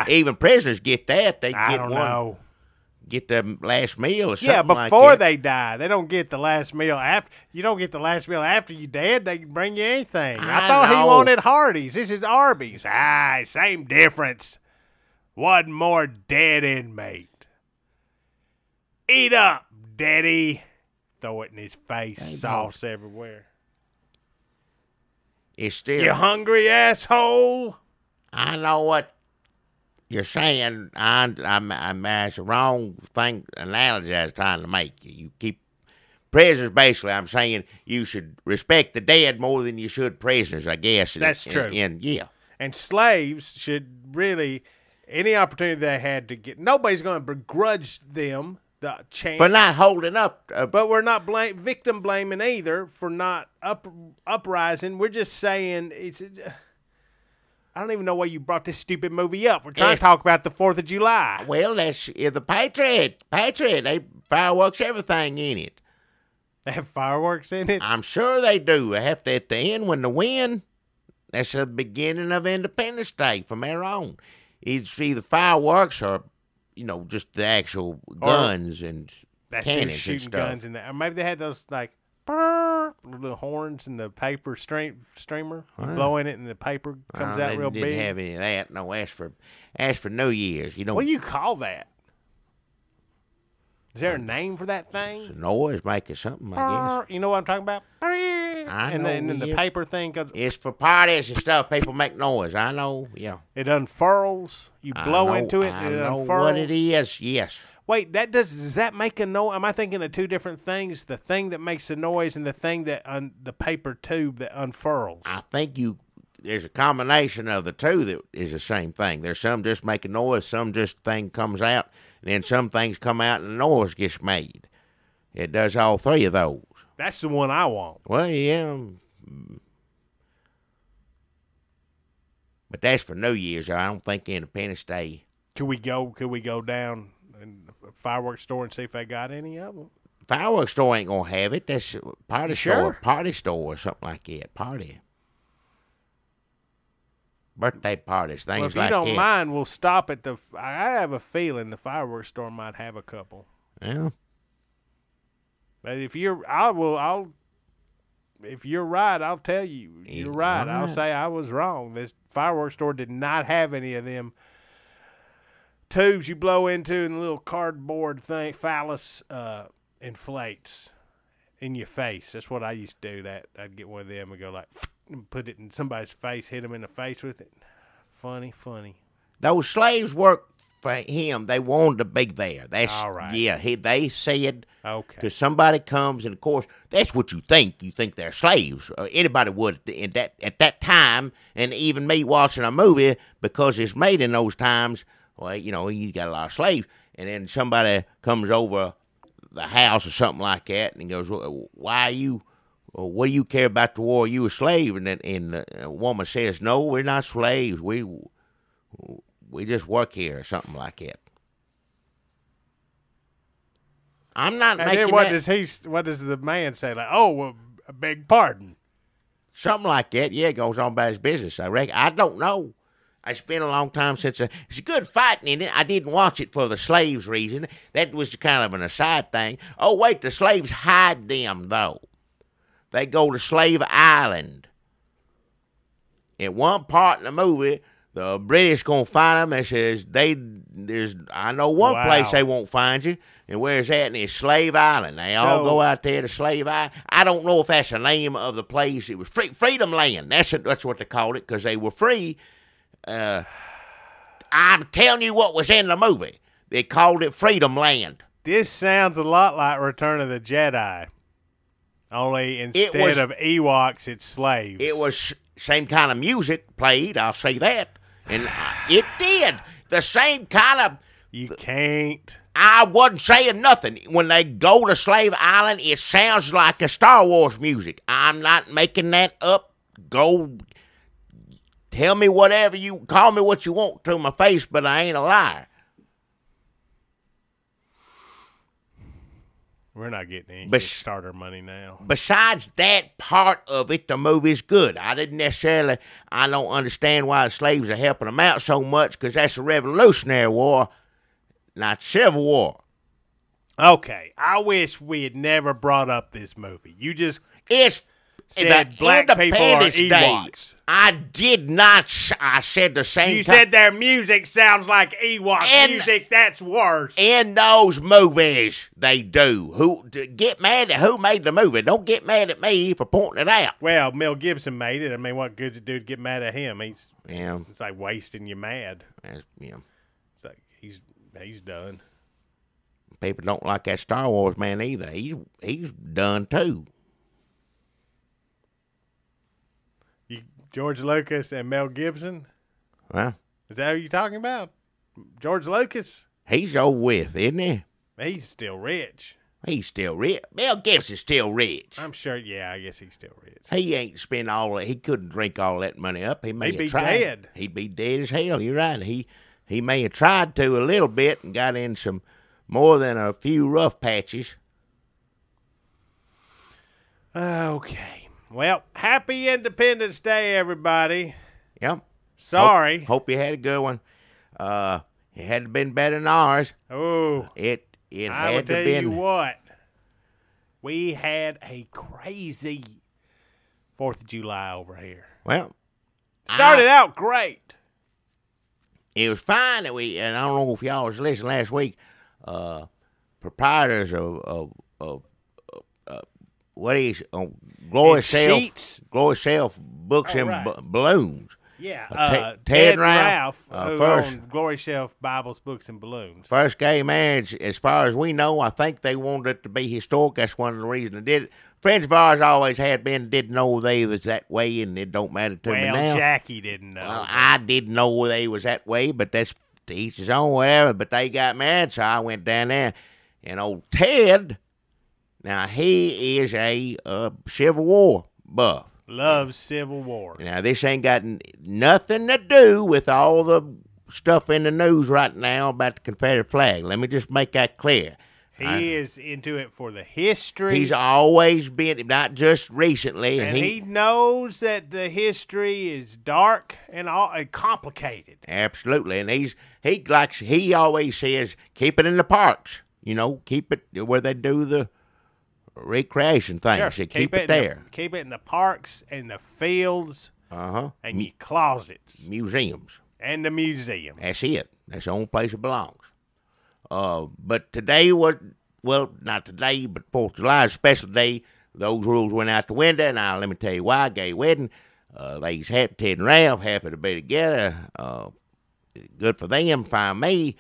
Even prisoners get that. They get the last meal or something. Yeah, before they die, they don't get the last meal after. You don't get the last meal after you dead. They can bring you anything. I thought he wanted Hardee's. This is Arby's. Same difference. One more dead inmate. Eat up, Daddy. Throw it in his face. Sauce everywhere. It's still. You hungry, asshole? I know what you're saying. That's the wrong analogy I was trying to make. You keep prisoners, basically, I'm saying you should respect the dead more than you should prisoners, I guess. That's true. Yeah. And slaves should really, any opportunity they had to get, nobody's going to begrudge them the chance. For not holding up. But we're not victim blaming either for not uprising. We're just saying it's. I don't even know why you brought this stupid movie up. We're trying to talk about the 4th of July. Well, that's the Patriot. They fireworks everything in it. They have fireworks in it? I'm sure they do. They have to at the end when they win. That's the beginning of Independence Day from there on. It's either fireworks or, just the actual guns and cannons shooting and stuff. Guns in there. Or maybe they had those little horns in the paper streamer. You blow in it and the paper comes out real big. They didn't have any of that. No, as for New Year's, What do you call that? Is there a name for that thing? It's a noise making something, I guess. You know what I'm talking about? And then the paper thing goes. It's for parties and stuff. People make noise. I know, yeah. It unfurls. You blow into it and it unfurls. I know what it is, yes. Wait, does that make a noise? Am I thinking of two different things? The thing that makes the noise and the thing that the paper tube that unfurls. I think there's a combination of the two that is the same thing. There's some just make a noise, some just thing comes out, and then some things come out and the noise gets made. It does all three of those. That's the one I want. Well, yeah. But that's for New Year's. I don't think Independence Day. Could we go down in the fireworks store and see if they got any of them? Fireworks store ain't gonna have it. That's party store or something like that. Party. Birthday parties, things like that. Well, if you don't mind, we'll stop at I have a feeling the fireworks store might have a couple. Yeah. But if you're right, I'll tell you. You're right. I'll say I was wrong. This fireworks store did not have any of them tubes you blow into and the little cardboard thing, phallus inflates in your face. That's what I used to do. I'd get one of them and go like, and put it in somebody's face, hit them in the face with it. Funny. Those slaves worked for him. They wanted to be there. That's all right. Yeah, they said, okay. Because somebody comes, and of course, that's what you think. You think they're slaves. Anybody would at that time, and even me watching a movie, because it's made in those times, well, you got a lot of slaves, and then somebody comes over the house or something like that, and he goes, well, why are you... Well, what do you care about the war? You a slave? And the woman says, no, we're not slaves. We just work here or something like that. I'm not and making then what does the man say? Like, well, I beg pardon. Something like that. Yeah, goes on about his business, I reckon. I don't know. It's been a long time since it's a good fighting in it. I didn't watch it for the slaves reason. That was kind of an aside thing. Oh, wait, the slaves hide them, though. They go to Slave Island. In one part in the movie, the British gonna find them and says I know one place they won't find you, and where's that? And it's Slave Island. They all go out there to Slave Island. I don't know if that's the name of the place. It was Freedom Land. That's what they called it because they were free. I'm telling you what was in the movie. They called it Freedom Land. This sounds a lot like Return of the Jedi. Only instead of Ewoks, it's slaves. It was same kind of music played, I'll say that. And it did. The same kind of... You can't. I wasn't saying nothing. When they go to Slave Island, it sounds like a Star Wars music. I'm not making that up. Go tell me whatever you... Call me what you want to my face, but I ain't a liar. We're not getting any Kickstarter money now. Besides that part of it, the movie's good. I don't understand why the slaves are helping them out so much, because that's a Revolutionary War, not Civil War. Okay, I wish we had never brought up this movie. You just said black people are Ewoks. I did not. I said the same. You said their music sounds like Ewok music. That's worse. In those movies, they do. Get mad at who made the movie? Don't get mad at me for pointing it out. Well, Mel Gibson made it. I mean, what good's it do to get mad at him? It's like wasting you mad. Yeah. It's like he's done. People don't like that Star Wars man either. He's done too. George Lucas and Mel Gibson? Huh? Is that who you're talking about? George Lucas? He's over with, isn't he? He's still rich. He's still rich. Mel Gibson's still rich. I'm sure, yeah, I guess he's still rich. He ain't spent all that. He couldn't drink all that money up. He may He'd have be tried. dead. He'd be dead as hell. You're right. He may have tried to a little bit and got in some more than a few rough patches. Okay. Well, happy Independence Day, everybody. Yep. Sorry. Hope you had a good one. It had been better than ours. Oh, It I will had to tell been. you what. We had a crazy 4th of July over here. Well, Started out great. it was fine that and I don't know if y'all was listening last week. Proprietors of what is Glory Self Books and right. Balloons. Yeah, Ted and Ralph who first owned Glory Shelf Bibles, Books, and Balloons. first gay marriage, as far as we know. I think they wanted it to be historic. That's one of the reasons they did it. Friends of ours always had been, didn't know they was that way, and it don't matter to me now. Well, Jackie didn't know. Well, I didn't know they was that way, but that's to each his own, whatever. But they got married, so I went down there. And old Ted, now he is a Civil War buff. Loves Civil War. Now, this ain't got nothing to do with all the stuff in the news right now about the Confederate flag. Let me just make that clear. He is into it for the history. He's always been, not just recently. And he knows that the history is dark and complicated. Absolutely. And he always says, keep it in the parks. You know, keep it where they do the recreation thing. Sure. So keep it there. Keep it in the parks and the fields and your closets. Museums. And the museum. That's it. That's the only place it belongs. But today was, well, not today, but 4th of July, a special day. Those rules went out the window. Now, let me tell you why. Gay wedding. Ladies happy, Ted and Ralph, happy to be together. Good for them, fine me.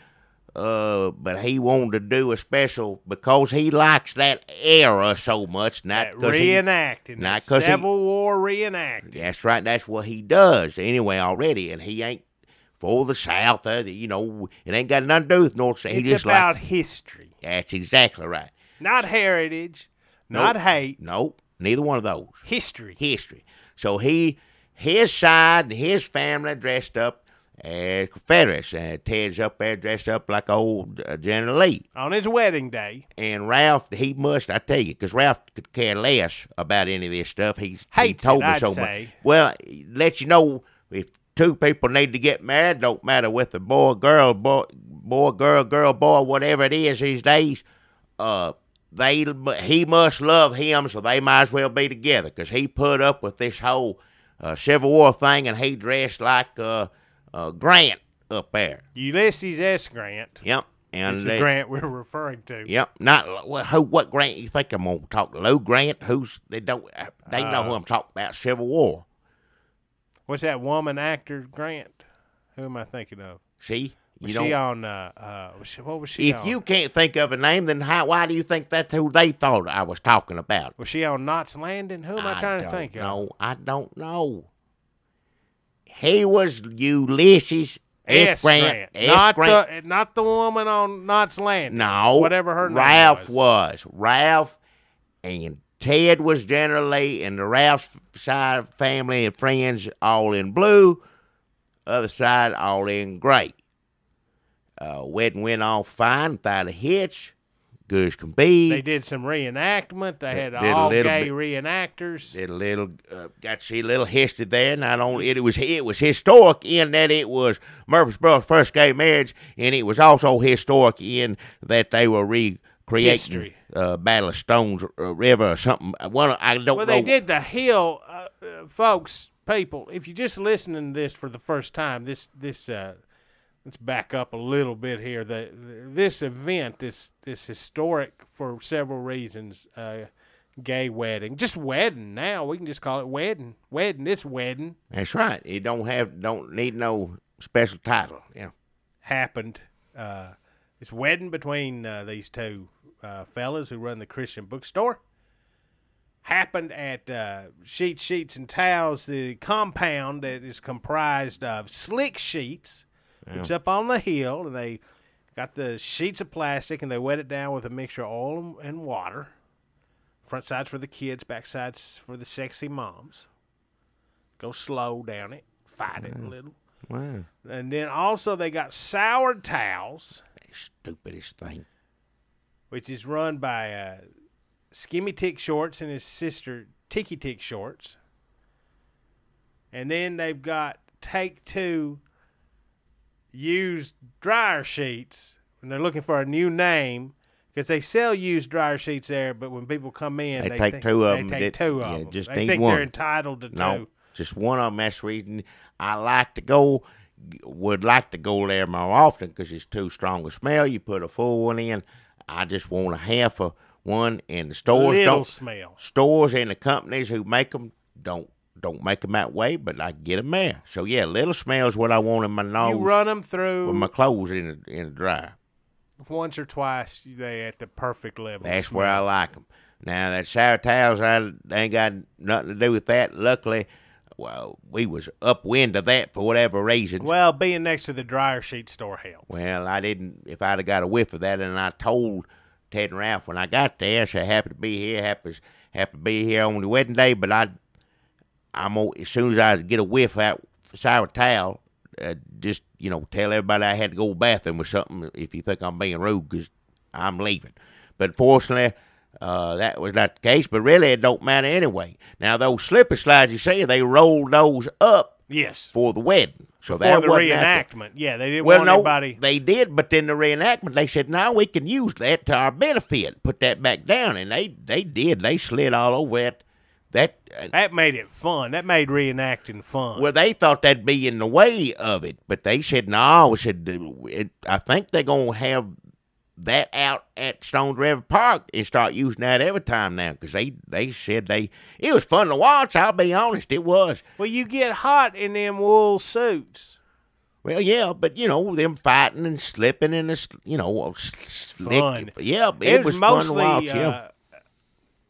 But he wanted to do a special because he likes that era so much. Not because reenacting. Not because Civil War reenacting. That's right. That's what he does anyway already. And he ain't for the South. You know, it ain't got nothing to do with North. It's just about history. That's exactly right. Not heritage. Not hate. Nope. Neither one of those. History. So his side and his family dressed up as Confederates. Ted's up there dressed up like old General Lee. On his wedding day. And Ralph, he must, I tell you, because Ralph could care less about any of this stuff. He told me so much. Well, let you know, if two people need to get married, don't matter whether boy, girl, boy, whatever it is these days, he must love him, so they might as well be together, because he put up with this whole Civil War thing, and he dressed like Grant up there. Ulysses S. Grant. Yep. And it's the Grant we're referring to. Yep. Not what Grant you think I'm gonna talk? Lou Grant? They know who I'm talking about. Civil War. What's that woman actor Grant? Who am I thinking of? See, what was she on? If you can't think of a name, then why do you think that's who they thought I was talking about? Was she on Knots Landing? Who am I trying to think of? I don't know. He was Ulysses S. Grant. Not the woman on Knots Landing. No. Whatever her name was. Ralph and Ted was General Lee, and the Ralph side family and friends all in blue, other side all in gray. Wedding went off fine without a hitch. Good as can be. They did some reenactment. They had all gay reenactors. Did a little, got to see a little history there. Not only it was historic in that it was Murfreesboro's first gay marriage, and it was also historic in that they were recreating Battle of Stones River or something. I don't know. Well, they did the hill, folks. People, if you're just listening to this for the first time, let's back up a little bit here. This event, this historic for several reasons, gay wedding, just wedding. Now we can just call it wedding. It's wedding. That's right. It don't need no special title. Yeah, happened. It's wedding between these two fellas who run the Christian bookstore. Happened at Sheets and Towels, the compound that is comprised of Slick Sheets. It's up on the hill, and they Got the sheets of plastic, and they wet it down with a mixture of oil and water. Front sides for the kids, back sides for the sexy moms. Go slow down it. Fight it a little. Wow. And then also they got Sour Towels. That stupidest thing. Which is run by Skimmy Tick Shorts and his sister Ticky Tick Shorts. And then they've got Take Two used dryer sheets. And they're looking for a new name because they sell used dryer sheets there, but when people come in, They take two of them. They take two of them. Just they need think one. they're entitled to two. Just one of them. That's the reason I would like to go there more often because it's too strong a smell. You put a full one in. I just want a half of one, and the stores Little smell. Stores and the companies who make them don't make them that way, but I get them there. So yeah, little smell is what I want in my nose. You run them through with my clothes in the dryer. Once or twice, they at the perfect level. That's where I like them. Now that Sour Towels, they ain't got nothing to do with that. Luckily, well, we was upwind of that for whatever reason. Well, being next to the dryer sheet store helped. Well, I didn't. If I'd have got a whiff of that, and I told Ted and Ralph when I got there, I said, happy to be here, happy to be here on the wedding day, but I'm as soon as I get a whiff out Sour Towel, just, tell everybody I had to go to the bathroom or something if you think I'm being rude, because I'm leaving. But fortunately, that was not the case, but really it don't matter anyway. Now, those slipper slides, you say, they rolled those up for the wedding. So for the reenactment. Yeah, they didn't want anybody. They did, but then the reenactment, they said, now we can use that to our benefit. Put that back down, and they did. They slid all over it. That made it fun. That made reenacting fun. Well, they thought that'd be in the way of it, but they said, no. I think they're going to have that out at Stones River Park and start using that every time now, because they said it was fun to watch. I'll be honest, it was. Well, you get hot in them wool suits. Well, yeah, but them fighting and slipping in the slick. Fun. Yeah, it was mostly, fun to watch. Yeah.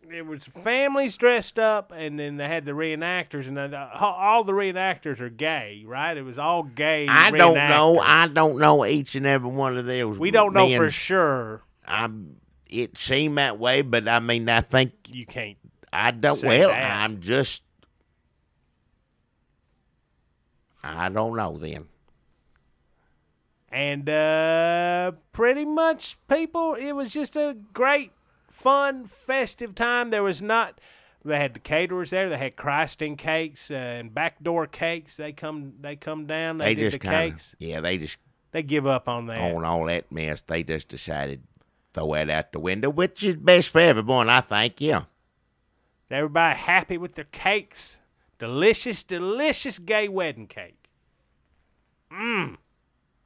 It was families dressed up, and then they had the reenactors, and all the reenactors are gay, right? It was all gay. I don't know each and every one of those. We don't know for sure. It seemed that way, but I mean, I think you can't. I don't. Say well, that. I don't know then. And pretty much, people, it was just a great, fun, festive time. They had the caterers there. They had Christing cakes and backdoor cakes. They come down. They did the cakes. Yeah, they give up on that. On all that mess, they just decided to throw that out the window, which is best for everyone, I think. Yeah. Everybody happy with their cakes. Delicious, delicious gay wedding cake.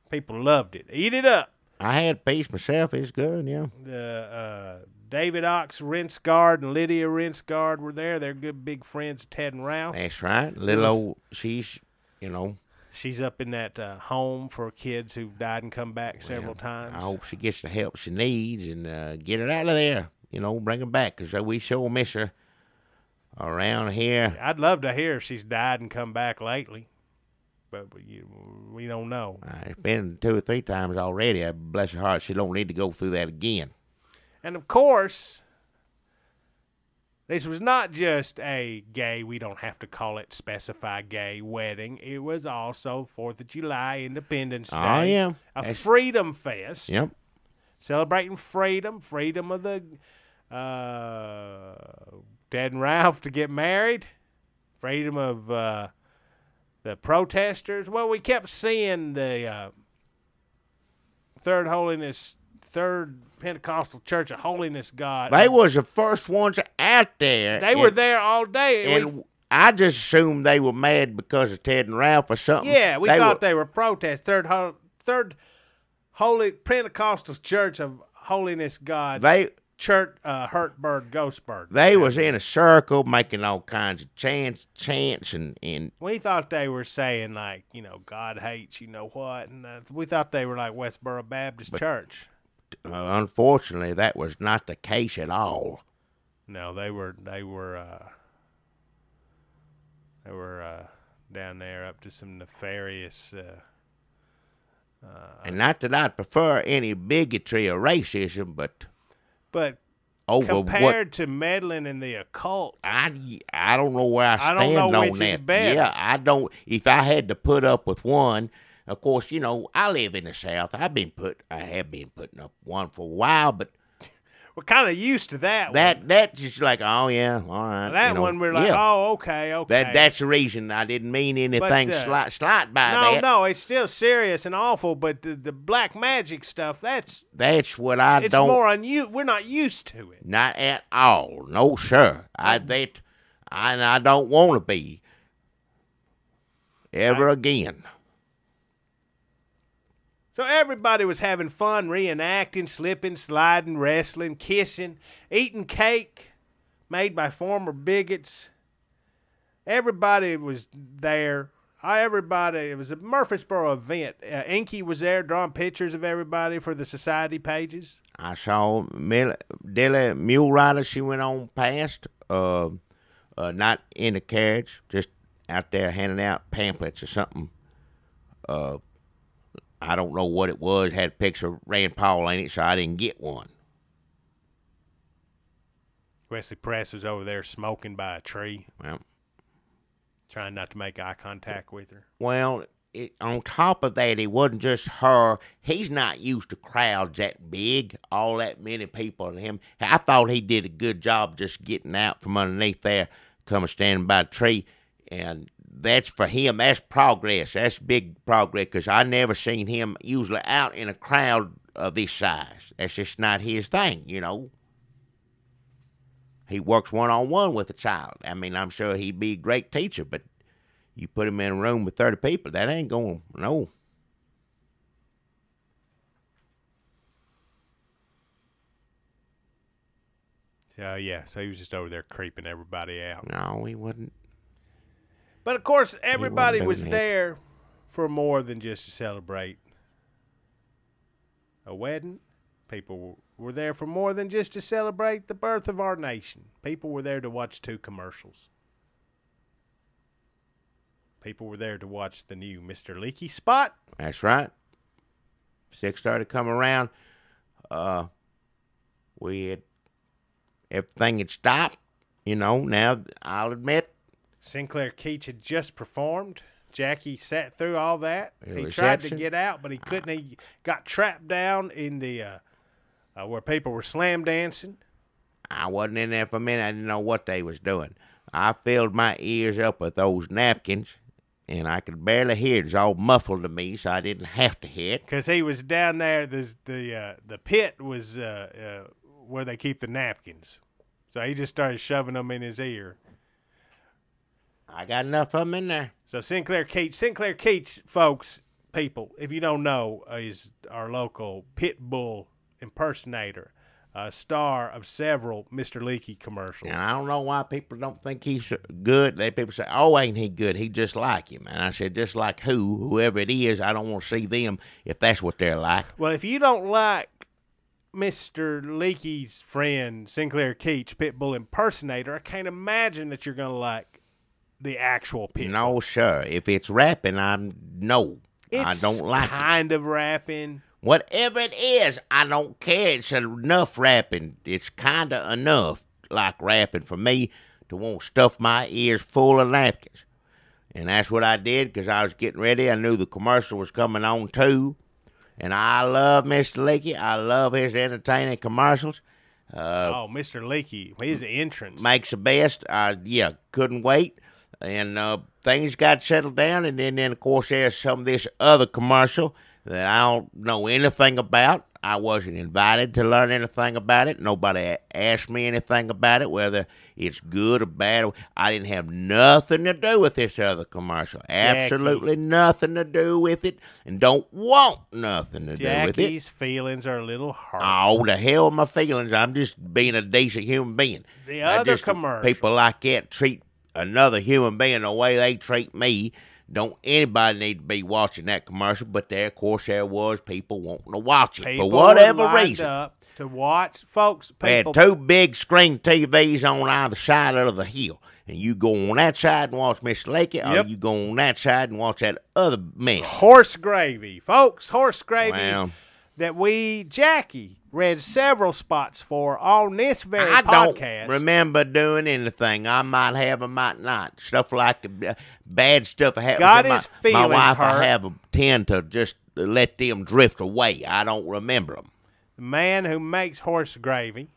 People loved it. Eat it up. I had a piece myself. It's good, yeah. The David Ox Rinsgard and Lydia Rinsgard were there. They're good big friends of Ted and Ralph. That's right. She's up in that home for kids who've died and come back several times. I hope she gets the help she needs and get her out of there. Bring her back, because we sure miss her around here. I'd love to hear if she's died and come back lately, but we don't know. It's been 2 or 3 times already. Bless her heart, she don't need to go through that again. And, of course, this was not just a gay, we don't have to call it specify gay wedding. It was also 4th of July, Independence Day. Oh, yeah. A freedom fest. Yep. Celebrating freedom of the Ted and Ralph to get married, freedom of the protesters. Well, we kept seeing the Third Pentecostal Church of Holiness God. They was the first ones out there. They were there all day. And I just assumed they were mad because of Ted and Ralph or something. Yeah, we thought they were protest. Third Holy Pentecostal Church of Holiness God. Church Hurtbird Ghostbird. They was in a circle making all kinds of chants and we thought they were saying like, God hates you know what, and we thought they were like Westboro Baptist Church. Unfortunately, that was not the case at all. No, they were down there up to some nefarious And not that I prefer any bigotry or racism, but over compared to meddling in the occult, I don't know where I stand don't know on which that. is better. Yeah, I don't. If I had to put up with one, of course, I live in the South. I have been putting up one for a while, but we're kind of used to that. That's just like, oh yeah, all right. That one we're like, oh okay. That's the reason. I didn't mean anything slight by that. No, it's still serious and awful. But the black magic stuff, that's what I it's don't. It's more unusual. We're not used to it. Not at all. No, sir. I don't want to be ever again. So everybody was having fun, reenacting, slipping, sliding, wrestling, kissing, eating cake made by former bigots. Everybody was there. It was a Murfreesboro event. Inky was there drawing pictures of everybody for the society pages. I saw Dilly Mule Rider. She went on past, not in the carriage, just out there handing out pamphlets or something. I don't know what it was. Had a picture of Rand Paul in it, so I didn't get one. Wesley Press was over there smoking by a tree. Well, trying not to make eye contact with her. Well, on top of that, it wasn't just her. He's not used to crowds that big, all that many people and him. I thought he did a good job just getting out from underneath there, coming standing by a tree, and that's for him. That's progress. That's big progress because I never seen him usually out in a crowd of this size. That's just not his thing, He works one-on-one with a child. I mean, I'm sure he'd be a great teacher, but you put him in a room with 30 people, that ain't going, no. Yeah, so he was just over there creeping everybody out. No, he wasn't. But, of course, everybody was there for more than just to celebrate a wedding. People were there for more than just to celebrate the birth of our nation. People were there to watch 2 commercials. People were there to watch the new Mr. Leakey spot. That's right. 6 started to come around. Everything had stopped. Now I'll admit. Sinclair Keach had just performed. Jackie sat through all that. He tried to get out, but he couldn't. He got trapped down in the where people were slam dancing. I wasn't in there for a minute. I didn't know what they was doing. I filled my ears up with those napkins, and I could barely hear it. It was all muffled to me, so I didn't have to hear it. Because he was down there. The pit was where they keep the napkins. So he just started shoving them in his ear. I got enough of them in there. So Sinclair Keach, folks, people, if you don't know, is our local pit bull impersonator, star of several Mr. Leakey commercials. And I don't know why people don't think he's good. People say, oh, ain't he good? He just like him. And I said, just like whoever it is, I don't want to see them if that's what they're like. Well, if you don't like Mr. Leakey's friend, Sinclair Keach, pitbull impersonator, I can't imagine that you're going to like the actual pitbull. No, sir. If it's rapping, I don't like it. It's kind of rapping. Whatever it is, I don't care. It's enough rapping. It's kind of enough like rapping for me to want to stuff my ears full of napkins. And that's what I did because I was getting ready. I knew the commercial was coming on too. And I love Mr. Leakey. I love his entertaining commercials. Mr. Leakey, his entrance. Makes the best. Couldn't wait. And things got settled down. And then, of course, there's some of this other commercial that I don't know anything about. I wasn't invited to learn anything about it. Nobody asked me anything about it, whether it's good or bad. I didn't have nothing to do with this other commercial. Absolutely nothing to do with it, and don't want nothing to do with it. Jackie's feelings are a little hurt. Oh, the hell with my feelings. I'm just being a decent human being. The other commercial. People like that treat another human being the way they treat me. Don't anybody need to be watching that commercial, but there, of course, there was people wanting to watch it for whatever reason. to watch, folks. They had People, 2 big screen TVs on either side of the hill. And you go on that side and watch Mr. Lakey, or Yep. you go on that side and watch that other mess. horse gravy, folks. Horse gravy Well, that Jackie read several spots for on this very I podcast. don't remember doing anything. I might have, I might not. Stuff like bad stuff that happens. Got in his my feelings wife, hurt. I have tend to just let them drift away. I don't remember them. The man who makes horse gravy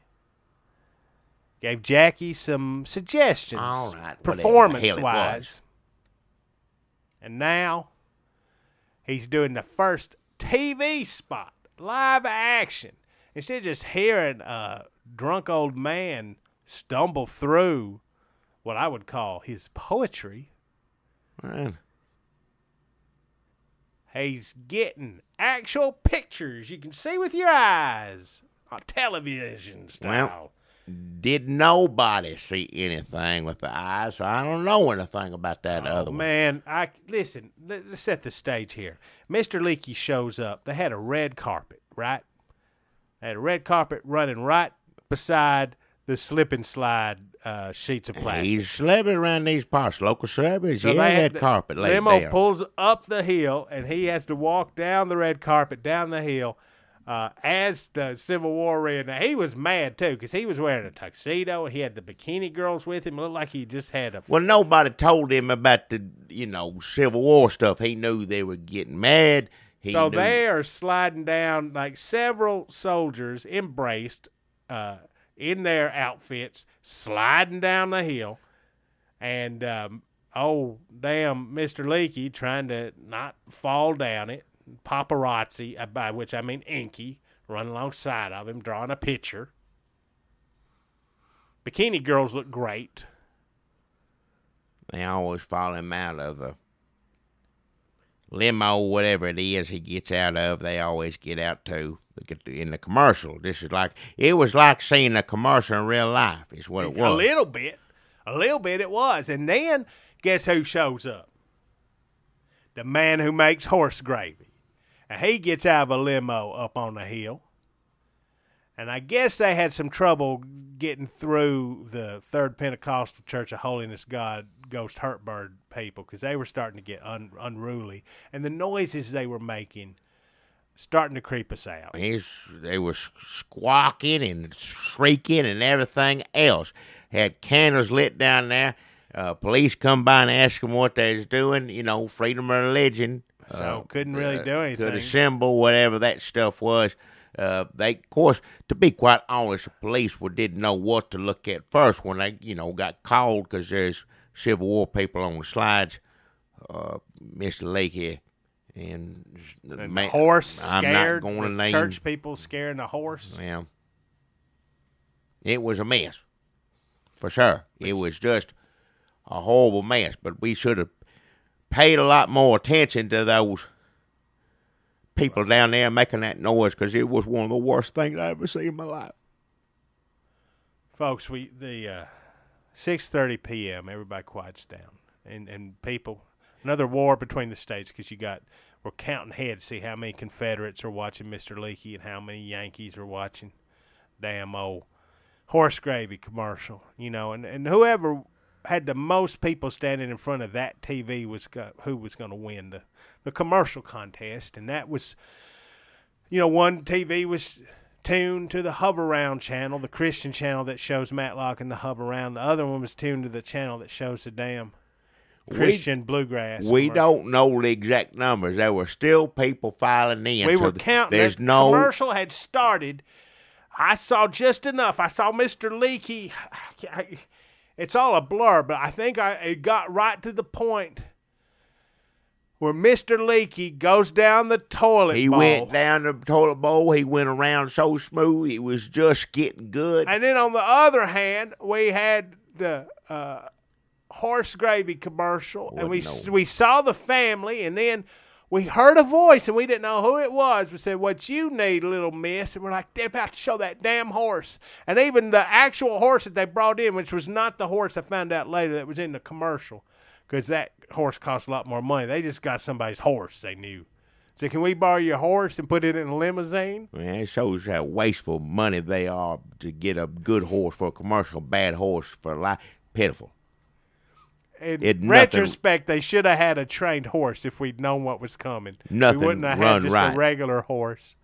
gave Jackie some suggestions, All right, whatever the hell it performance-wise. was. And now he's doing the first TV spot, live action. Instead of just hearing a drunk old man stumble through what I would call his poetry, Well, he's getting actual pictures you can see with your eyes on television style. did nobody see anything with the eyes? So I don't know anything about that other one. Man, listen, let's set the stage here. Mr. Leakey shows up. They had a red carpet, right? They had a red carpet running right beside the slip and slide sheets of plastic. He's celebrity around these parts, local celebrities. So Yeah, they had that carpet laid limo there. pulls up the hill, and he has to walk down the red carpet, down the hill, as the Civil War ran. Now, he was mad, too, because he was wearing a tuxedo, and he had the bikini girls with him. It looked like he just had a... Well, nobody told him about the, Civil War stuff. He knew they were getting mad. He So knew. they are sliding down, like several soldiers embraced in their outfits, sliding down the hill. And, damn, Mr. Leakey trying to not fall down it. Paparazzi, by which I mean Inky, running alongside of him, drawing a picture. Bikini girls look great. They always follow him out of the limo, whatever it is he gets out of. They always get out too. In the commercial, it was like seeing a commercial in real life. Is what it was. A little bit it was. And then guess who shows up? The man who makes horse gravy. And he gets out of a limo up on the hill. And I guess they had some trouble getting through the Third Pentecostal Church of Holiness God Ghost Hurtbird people, because they were starting to get unruly. And the noises they were making starting to creep us out. They were squawking and shrieking and everything else. Had candles lit down there. Police come by and ask them what they was doing. Freedom of religion. So couldn't really do anything. Could assemble whatever that stuff was. They, of course, to be quite honest, the police didn't know what to look at first when they, got called, because there's Civil War people on the slides. Mr. Lakey and the horse I'm scared. not going to The name church people scaring the horse. Yeah, it was a mess, for sure. It was just a horrible mess. But we should have paid a lot more attention to those people down there making that noise, because it was one of the worst things I ever seen in my life. Folks, the 6:30 p.m. everybody quiets down, and people, another war between the states, because we're counting heads to see how many Confederates are watching Mr. Leakey and how many Yankees are watching damn old horse gravy commercial, and whoever had the most people standing in front of that TV who was going to win the commercial contest. And that was, one TV was tuned to the Hover Round channel, the Christian channel that shows Matlock and the Hover Round. The other one was tuned to the channel that shows the damn Christian bluegrass. We don't know the exact numbers. There were still people filing in. We were counting. There's The no commercial had started. I saw just enough. I saw Mr. Leakey. It's all a blur, but I think it got right to the point where Mr. Leakey goes down the toilet bowl. He went down the toilet bowl. He went around so smooth. It was just getting good. And then on the other hand, we had the horse gravy commercial, and we saw the family, and then we heard a voice, and we didn't know who it was. We said, "What you need, little miss?" And we're like, they're about to show that damn horse. And even the actual horse that they brought in, which was not the horse I found out later that was in the commercial, because that horse cost a lot more money. They just got somebody's horse they knew. So can we borrow your horse and put it in a limousine? Man, it shows how wasteful money they are to get a good horse for a commercial, bad horse for life. Pitiful. In retrospect, they should have had a trained horse if we'd known what was coming. Nothing We wouldn't have run had just right. a regular horse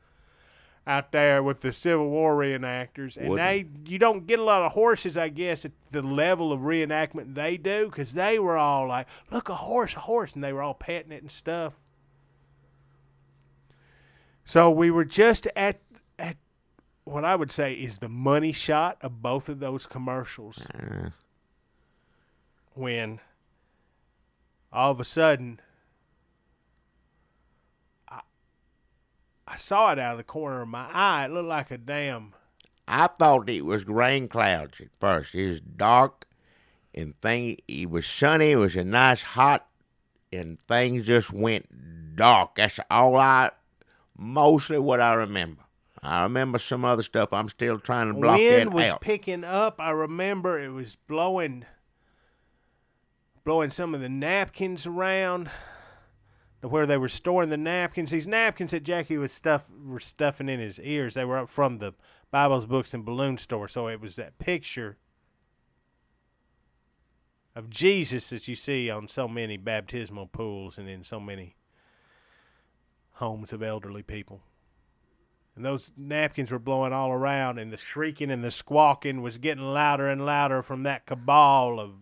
out there with the Civil War reenactors. And you don't get a lot of horses, I guess, at the level of reenactment they do, because they were all like, look, a horse, and they were all petting it and stuff. So we were just at what I would say is the money shot of both of those commercials. When all of a sudden I saw it out of the corner of my eye. It looked like a damn... I thought it was rain clouds at first. It was dark, and it was sunny. It was a nice hot, and things just went dark. That's mostly what I remember. I remember some other stuff. I'm still trying to block that out. Wind was picking up. I remember it was blowing some of the napkins around where they were storing the napkins. These napkins that Jackie were stuffing in his ears, they were up from the Bibles, Books, and Balloon store. So it was that picture of Jesus that you see on so many baptismal pools and in so many homes of elderly people. And those napkins were blowing all around, and the shrieking and the squawking was getting louder and louder from that cabal of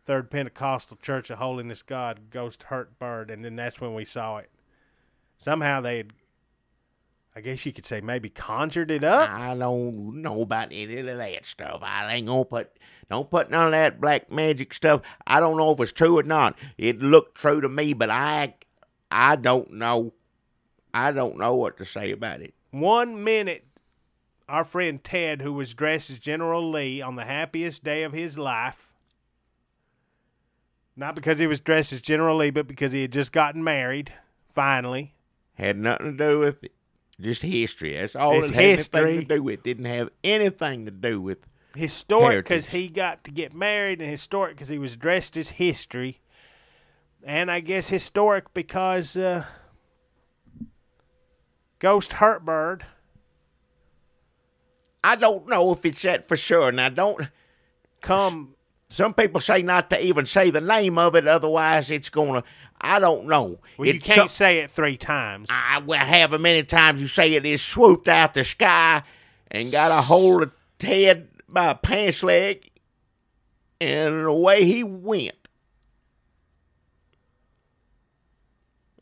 Third Pentecostal Church of Holiness God, Ghost Hurt Bird, and then that's when we saw it. Somehow they had, I guess you could say, maybe conjured it up. I don't know about any of that stuff. I ain't gonna don't put none of that black magic stuff. I don't know if it's true or not. It looked true to me, but I don't know. I don't know what to say about it. 1 minute, our friend Ted, who was dressed as General Lee on the happiest day of his life, not because he was dressed as General Lee, but because he had just gotten married, finally. Had nothing to do with it. Just history. That's all It's it had history. anything to do with. Didn't have anything to do with Historic because he got to get married, and historic because he was dressed as history. And I guess historic because Ghost Hurtbird. I don't know if it's that for sure. Now, some people say not to even say the name of it, otherwise it's going to, I don't know. Well, you can't say it 3 times. I will have a many times you say it is swooped out the sky and got a hold of Ted by a pants leg, and away he went.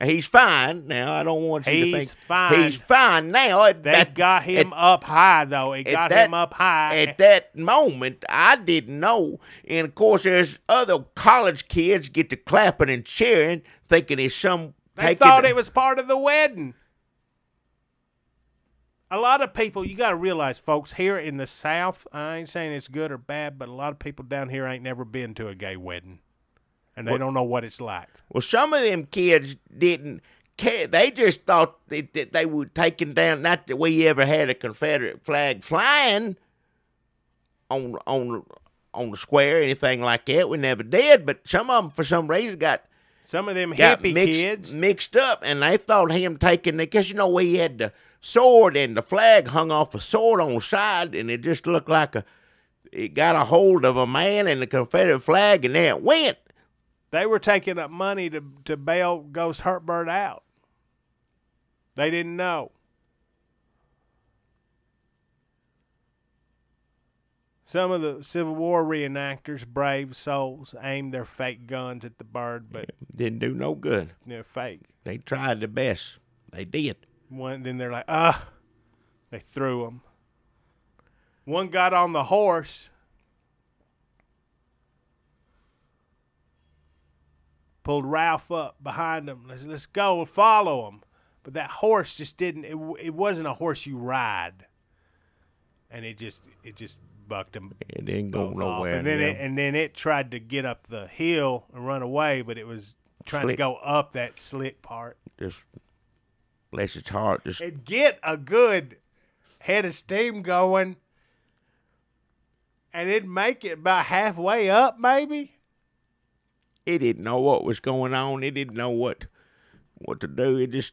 He's fine now. I don't want you to think. He's fine now. They got him up high, though. It got him up high. At that moment, I didn't know. And, of course, there's other college kids get to clapping and cheering, thinking it's some... They thought it was part of the wedding. A lot of people, you got to realize, folks, here in the South, I ain't saying it's good or bad, but a lot of people down here ain't never been to a gay wedding. And they don't know what it's like. Well, some of them kids didn't care. They just thought that they were taking down, not that we ever had a Confederate flag flying on the square or anything like that. We never did, but some of them, for some reason, some of them hippie kids mixed up, and they thought him taking it, because, we had the sword, and the flag hung off a sword on the side, and it just looked like it got a hold of a man and the Confederate flag, and there it went. They were taking up money to bail Ghost Hurtbird out. They didn't know. Some of the Civil War reenactors, brave souls, aimed their fake guns at the bird, but didn't do no good. They're fake. They tried their best. They did. Then they're like, they threw them. One got on the horse. Pulled Ralph up behind him. Let's go. We'll follow him. But that horse just didn't. It wasn't a horse you ride. And it just bucked him. It didn't go nowhere. And then it tried to get up the hill and run away, but it was trying to go up that slick part. Just bless its heart. And get a good head of steam going, and it'd make it about halfway up, maybe. It didn't know what was going on. It didn't know what to do. It just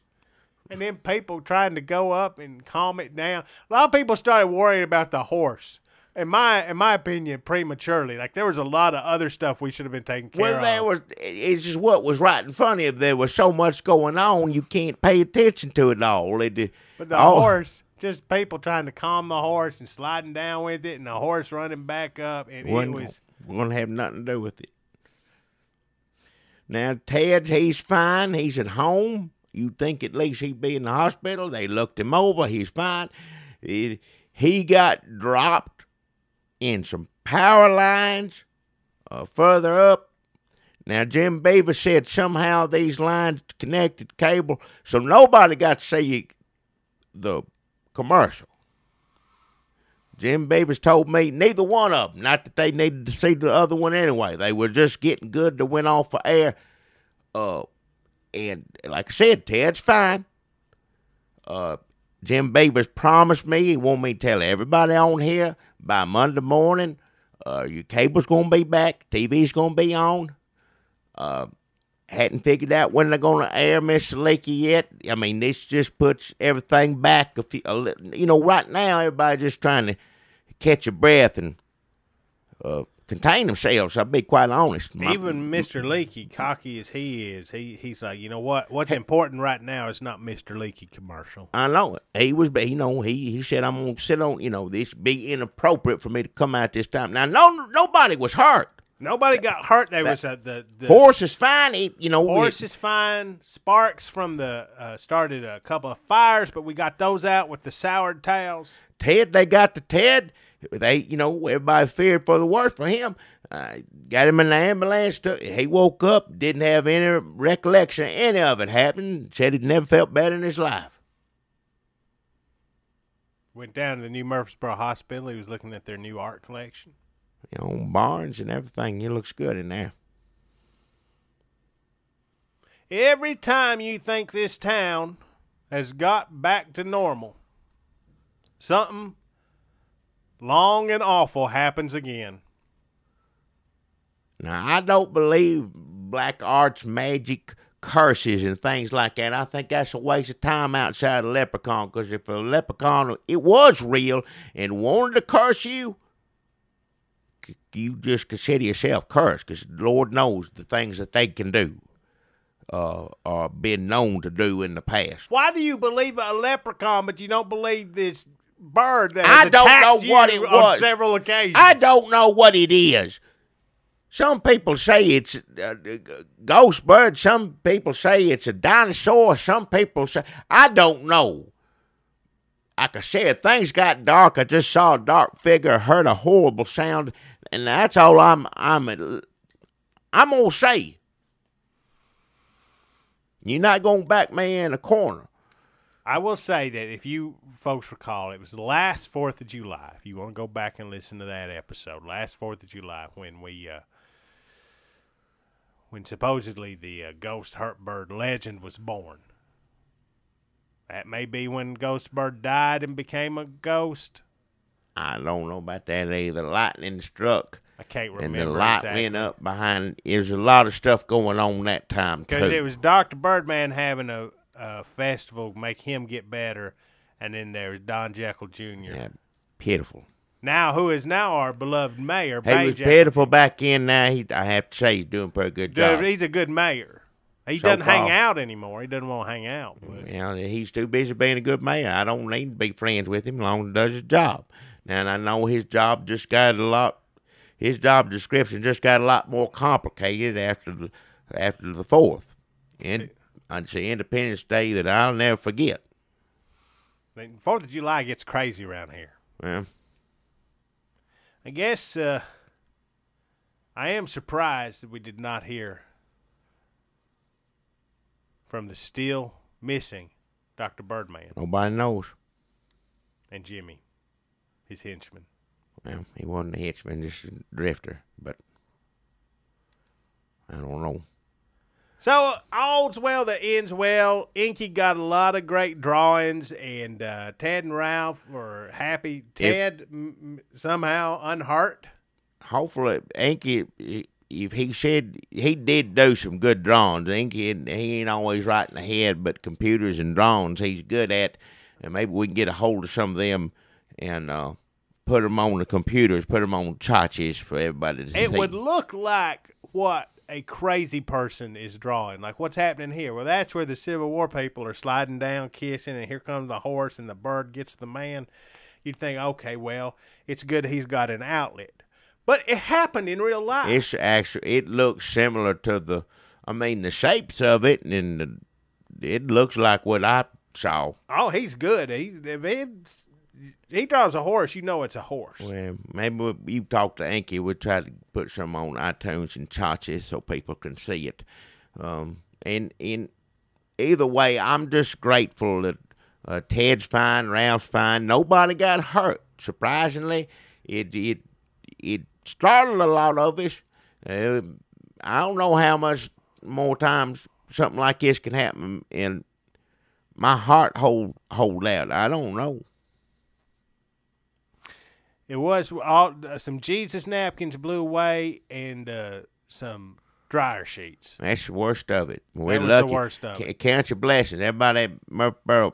And then people trying to go up and calm it down. A lot of people started worrying about the horse. In my opinion, prematurely. Like, there was a lot of other stuff we should have been taking care of. It's just what was right in front of you. There was so much going on, you can't pay attention to it all. But the horse, just people trying to calm the horse and sliding down with it, and the horse running back up, and it was... Wouldn't have nothing to do with it. Now, Ted, he's fine. He's at home. You'd think at least he'd be in the hospital. They looked him over. He's fine. He got dropped in some power lines further up. Now, Jim Beaver said somehow these lines connected cable, so nobody got to see the commercial. Jim Beavers told me neither one of them, not that they needed to see the other one anyway. They were just getting good to went off for air. And like I said, Ted's fine. Jim Beavers promised me he wanted me to tell everybody on here by Monday morning, your cable's going to be back, TV's going to be on. Hadn't figured out when they're going to air Mr. Leakey yet. I mean, this just puts everything back. Right now, everybody's just trying to catch a breath and contain themselves, I'll be quite honest. Even Mr. Leakey, cocky as he is, he's like, you know what? What's important right now is not Mr. Leakey commercial. I know it. He said, I'm going to sit on, this be inappropriate for me to come out this time. Now, nobody was hurt. Nobody got hurt. There was the horse is fine. Horse is fine. Sparks from started a couple of fires, but we got those out with the soured towels. Ted, they got the Ted. They, everybody feared for the worst for him. Got him in the ambulance. He woke up, didn't have any recollection of any of it happened. Said he'd never felt better in his life. Went down to the New Murfreesboro Hospital. He was looking at their new art collection. Barns and everything. It looks good in there. Every time you think this town has got back to normal, something long and awful happens again. Now, I don't believe black arts, magic, curses, and things like that. I think that's a waste of time outside of the leprechaun, because if a leprechaun, it was real and wanted to curse you, you just consider yourself cursed, because the Lord knows the things that they can do are been known to do in the past. Why do you believe a leprechaun, but you don't believe this bird that I don't know what it was on several occasions? I don't know what it is. Some people say it's a ghost bird. Some people say it's a dinosaur. Some people say, I don't know. Like I said, things got dark. I just saw a dark figure, heard a horrible sound, and that's all I'm gonna say. You're not gonna back me in a corner. I will say that if you folks recall, it was the last 4th of July. If you want to go back and listen to that episode, last 4th of July, when supposedly the ghost hurt bird legend was born. That may be when Ghost Bird died and became a ghost. I don't know about that either. Lightning struck. I can't remember. And the light exactly. went up behind. There's a lot of stuff going on that time, too. Because it was Dr. Birdman having a festival, make him get better, and then there was Don Jekyll Jr. Yeah, pitiful. Now, who is now our beloved mayor, He was pitiful back in now. I have to say he's doing a pretty good job. Dude, he's a good mayor. He doesn't hang out anymore. He doesn't want to hang out. He's too busy being a good mayor. I don't need to be friends with him as long as he does his job. Now, and I know his job his job description just got a lot more complicated after the 4th. And it's an Independence Day that I'll never forget. The 4th of July gets crazy around here. Yeah. I guess I am surprised that we did not hear from the still missing Dr. Birdman. Nobody knows. And Jimmy, his henchman. Well, he wasn't a henchman, just a drifter, but I don't know. So, all's well that ends well. Inky got a lot of great drawings, and Ted and Ralph were happy. Ted somehow unhurt. Hopefully, Inky, if he said he did do some good drawings. He ain't always right in the head, but computers and drawings he's good at. And maybe we can get a hold of some of them and put them on the computers, put them on tchotchkes for everybody to see. It would look like what a crazy person is drawing. Like what's happening here? Well, that's where the Civil War people are sliding down, kissing, and here comes the horse, and the bird gets the man. You'd think, okay, well, it's good he's got an outlet. But it happened in real life. It's actually, it looks similar to the shapes of it, and it looks like what I saw. Oh, he's good. He draws a horse, you know it's a horse. Well, maybe you talk to Inky. We'll try to put some on iTunes and tchotchkes so people can see it. And in either way, I'm just grateful that Ted's fine, Ralph's fine. Nobody got hurt. Surprisingly, it startled a lot of us. I don't know how much more times something like this can happen, and my heart hold out. I don't know. It was some Jesus napkins blew away and some dryer sheets. That's the worst of it. We're That was lucky. the worst of it. Count your blessings. Everybody at Murfreesboro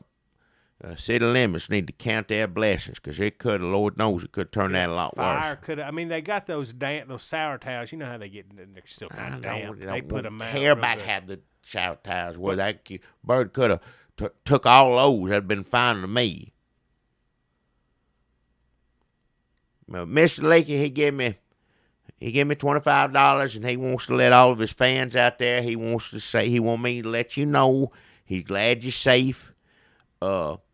city limits need to count their blessings, because it could, Lord knows, it could turn out a lot Fire worse. could. I mean, they got those sour towels. You know how they get? They're still kind of damp. They put them out. Care about have the shower towels where that bird could have took all those. That'd been fine to me. Well, Mr. Leakey, he gave me $25, and he wants to let all of his fans out there. He wants me to let you know he's glad you're safe.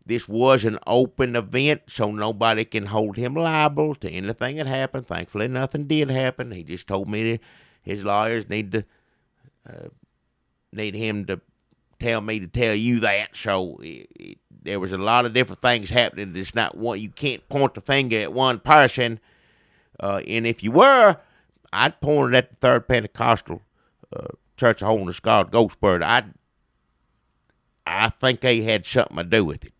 This was an open event, so nobody can hold him liable to anything that happened. Thankfully, nothing did happen. He just told me his lawyers need him to tell me to tell you that. So there was a lot of different things happening. It's not one. You can't point the finger at one person. And if you were, I'd point it at the Third Pentecostal Church of Holiness God, Ghostbird. I think they had something to do with it.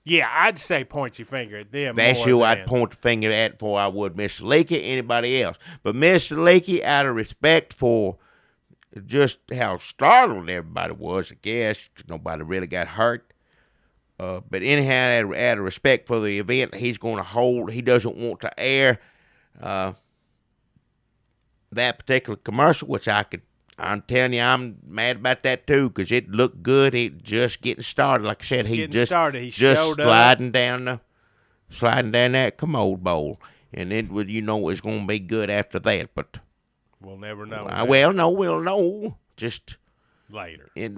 Yeah, I'd say point your finger at them. That's who I'd point the finger at before I would Mr. Leakey, anybody else. But Mr. Leakey, out of respect for just how startled everybody was, I guess, 'cause nobody really got hurt. But anyhow, out of respect for the event, he doesn't want to air that particular commercial, which I'm telling you, I'm mad about that too, because it looked good. It just getting started. Like I said, he just sliding down that commode bowl, and it would, it's going to be good after that. But we'll never know. We'll know just later. Give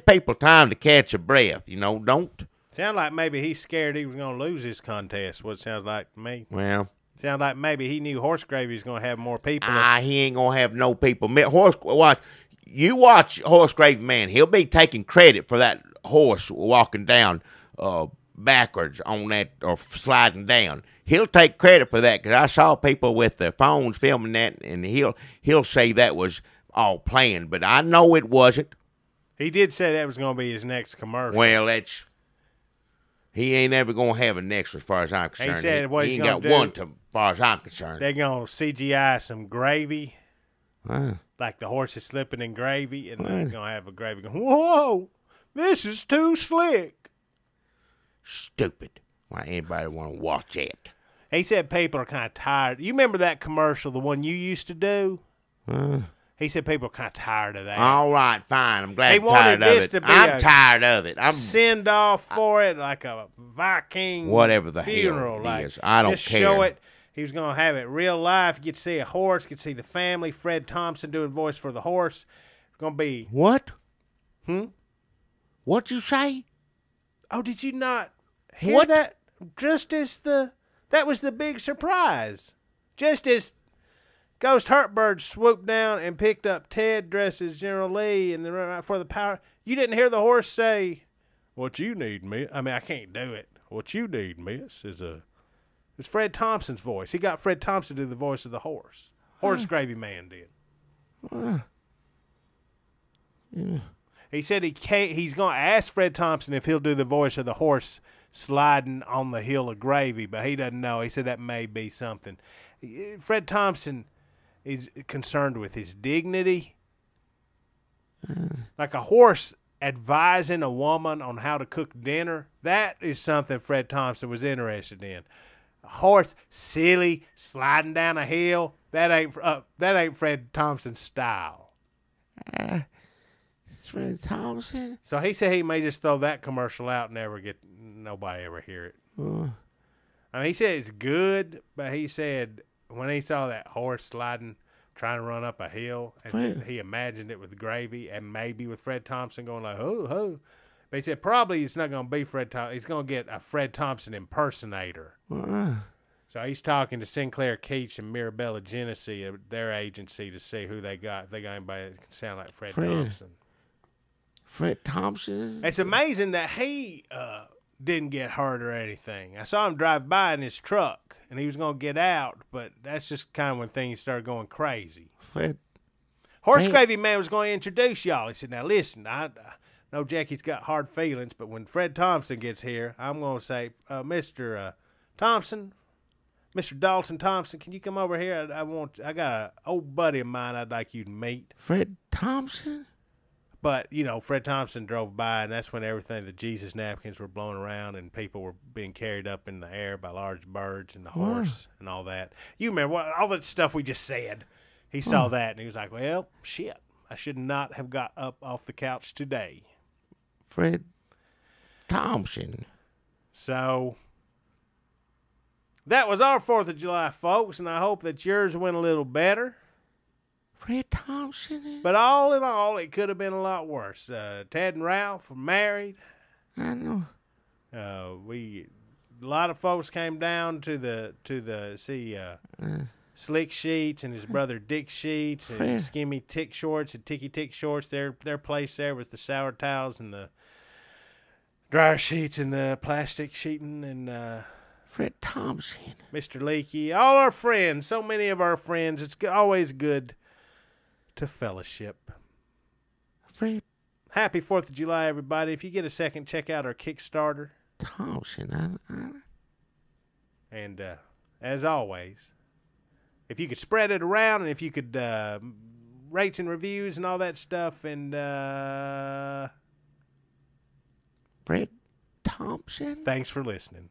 people time to catch a breath. Don't sound like maybe he's scared he was going to lose this contest. What it sounds like to me. Well. Sound like maybe he knew Horse Gravy was going to have more people. He ain't going to have no people. Watch Horse Gravy Man. He'll be taking credit for that horse walking down backwards on that, or sliding down. He'll take credit for that, because I saw people with their phones filming that, and he'll say that was all planned, but I know it wasn't. He did say that was going to be his next commercial. Well, he ain't ever going to have a next, as far as I'm concerned. He said what he he's ain't going to got do, one, as far as I'm concerned. They're going to CGI some gravy, Huh. like the horse is slipping in gravy, and they're going to have a gravy going, whoa, this is too slick. Stupid. Why anybody want to watch it? He said people are kind of tired. You remember that commercial, the one you used to do? He said people are kind of tired of that. All right, fine. I'm glad He you're tired wanted of this it. to be I'm tired of it. I'm send off for it, like a Viking whatever the funeral. hell it like, is. I don't just care. Show it. He was going to have it real life. You get to see a horse. You get to see the family. Fred Thompson doing voice for the horse. It's going to be... What? What'd you say? Oh, did you not hear that? That was the big surprise. Just as Ghost Heartbird swooped down and picked up Ted dressed as General Lee and then ran out for the power. You didn't hear the horse say, "What you need, miss." I mean, I can't do it. What you need, miss, it's Fred Thompson's voice. He got Fred Thompson to do the voice of the horse. Horse Gravy Man did. Yeah. He said he's going to ask Fred Thompson if he'll do the voice of the horse sliding on the hill of gravy, but he doesn't know. He said that may be something. Fred Thompson is concerned with his dignity. Like a horse advising a woman on how to cook dinner, that is something Fred Thompson was interested in. A horse, silly, sliding down a hill, that ain't Fred Thompson's style. Fred Thompson? So he said he may just throw that commercial out and never get nobody ever hear it. I mean, he said it's good, but he said when he saw that horse sliding, trying to run up a hill, and he imagined it with gravy and maybe with Fred Thompson going like, ho, ho. But he said probably it's not going to be Fred Thompson. He's going to get a Fred Thompson impersonator. So he's talking to Sinclair Keach and Mirabella Genesee, their agency, to see who they got. If they got anybody that can sound like Fred Thompson. Fred Thompson? It's amazing that he didn't get hurt or anything. I saw him drive by in his truck, and he was going to get out, but that's just kind of when things started going crazy. Horse Gravy Man was going to introduce y'all. He said, now listen, I know Jackie's got hard feelings, but when Fred Thompson gets here, I'm going to say, Mr. Thompson, Mr. Dalton Thompson, can you come over here? I got an old buddy of mine I'd like you to meet. Fred Thompson? But, you know, Fred Thompson drove by, and that's when everything, the Jesus napkins were blown around, and people were being carried up in the air by large birds and the horse and all that. You remember all that stuff we just said. He saw that, and he was like, well, shit, I should not have got up off the couch today. Fred Thompson. So that was our 4th of July, folks, and I hope that yours went a little better. Fred Thompson? But all in all, it could have been a lot worse. Ted and Ralph were married. I know. A lot of folks came down to see Slick Sheets and his brother Dick Sheets and Skimmy Tick Shorts and Ticky Tick Shorts. Their place there was the shower towels and the dryer sheets and the plastic sheeting and Fred Thompson. Mr. Leakey. All our friends, so many of our friends. It's always good to fellowship. Fred Happy 4th of July, everybody. If you get a second, check out our Kickstarter. Thompson. And as always, if you could spread it around and if you could rates and reviews and all that stuff and Fred Thompson. Thanks for listening.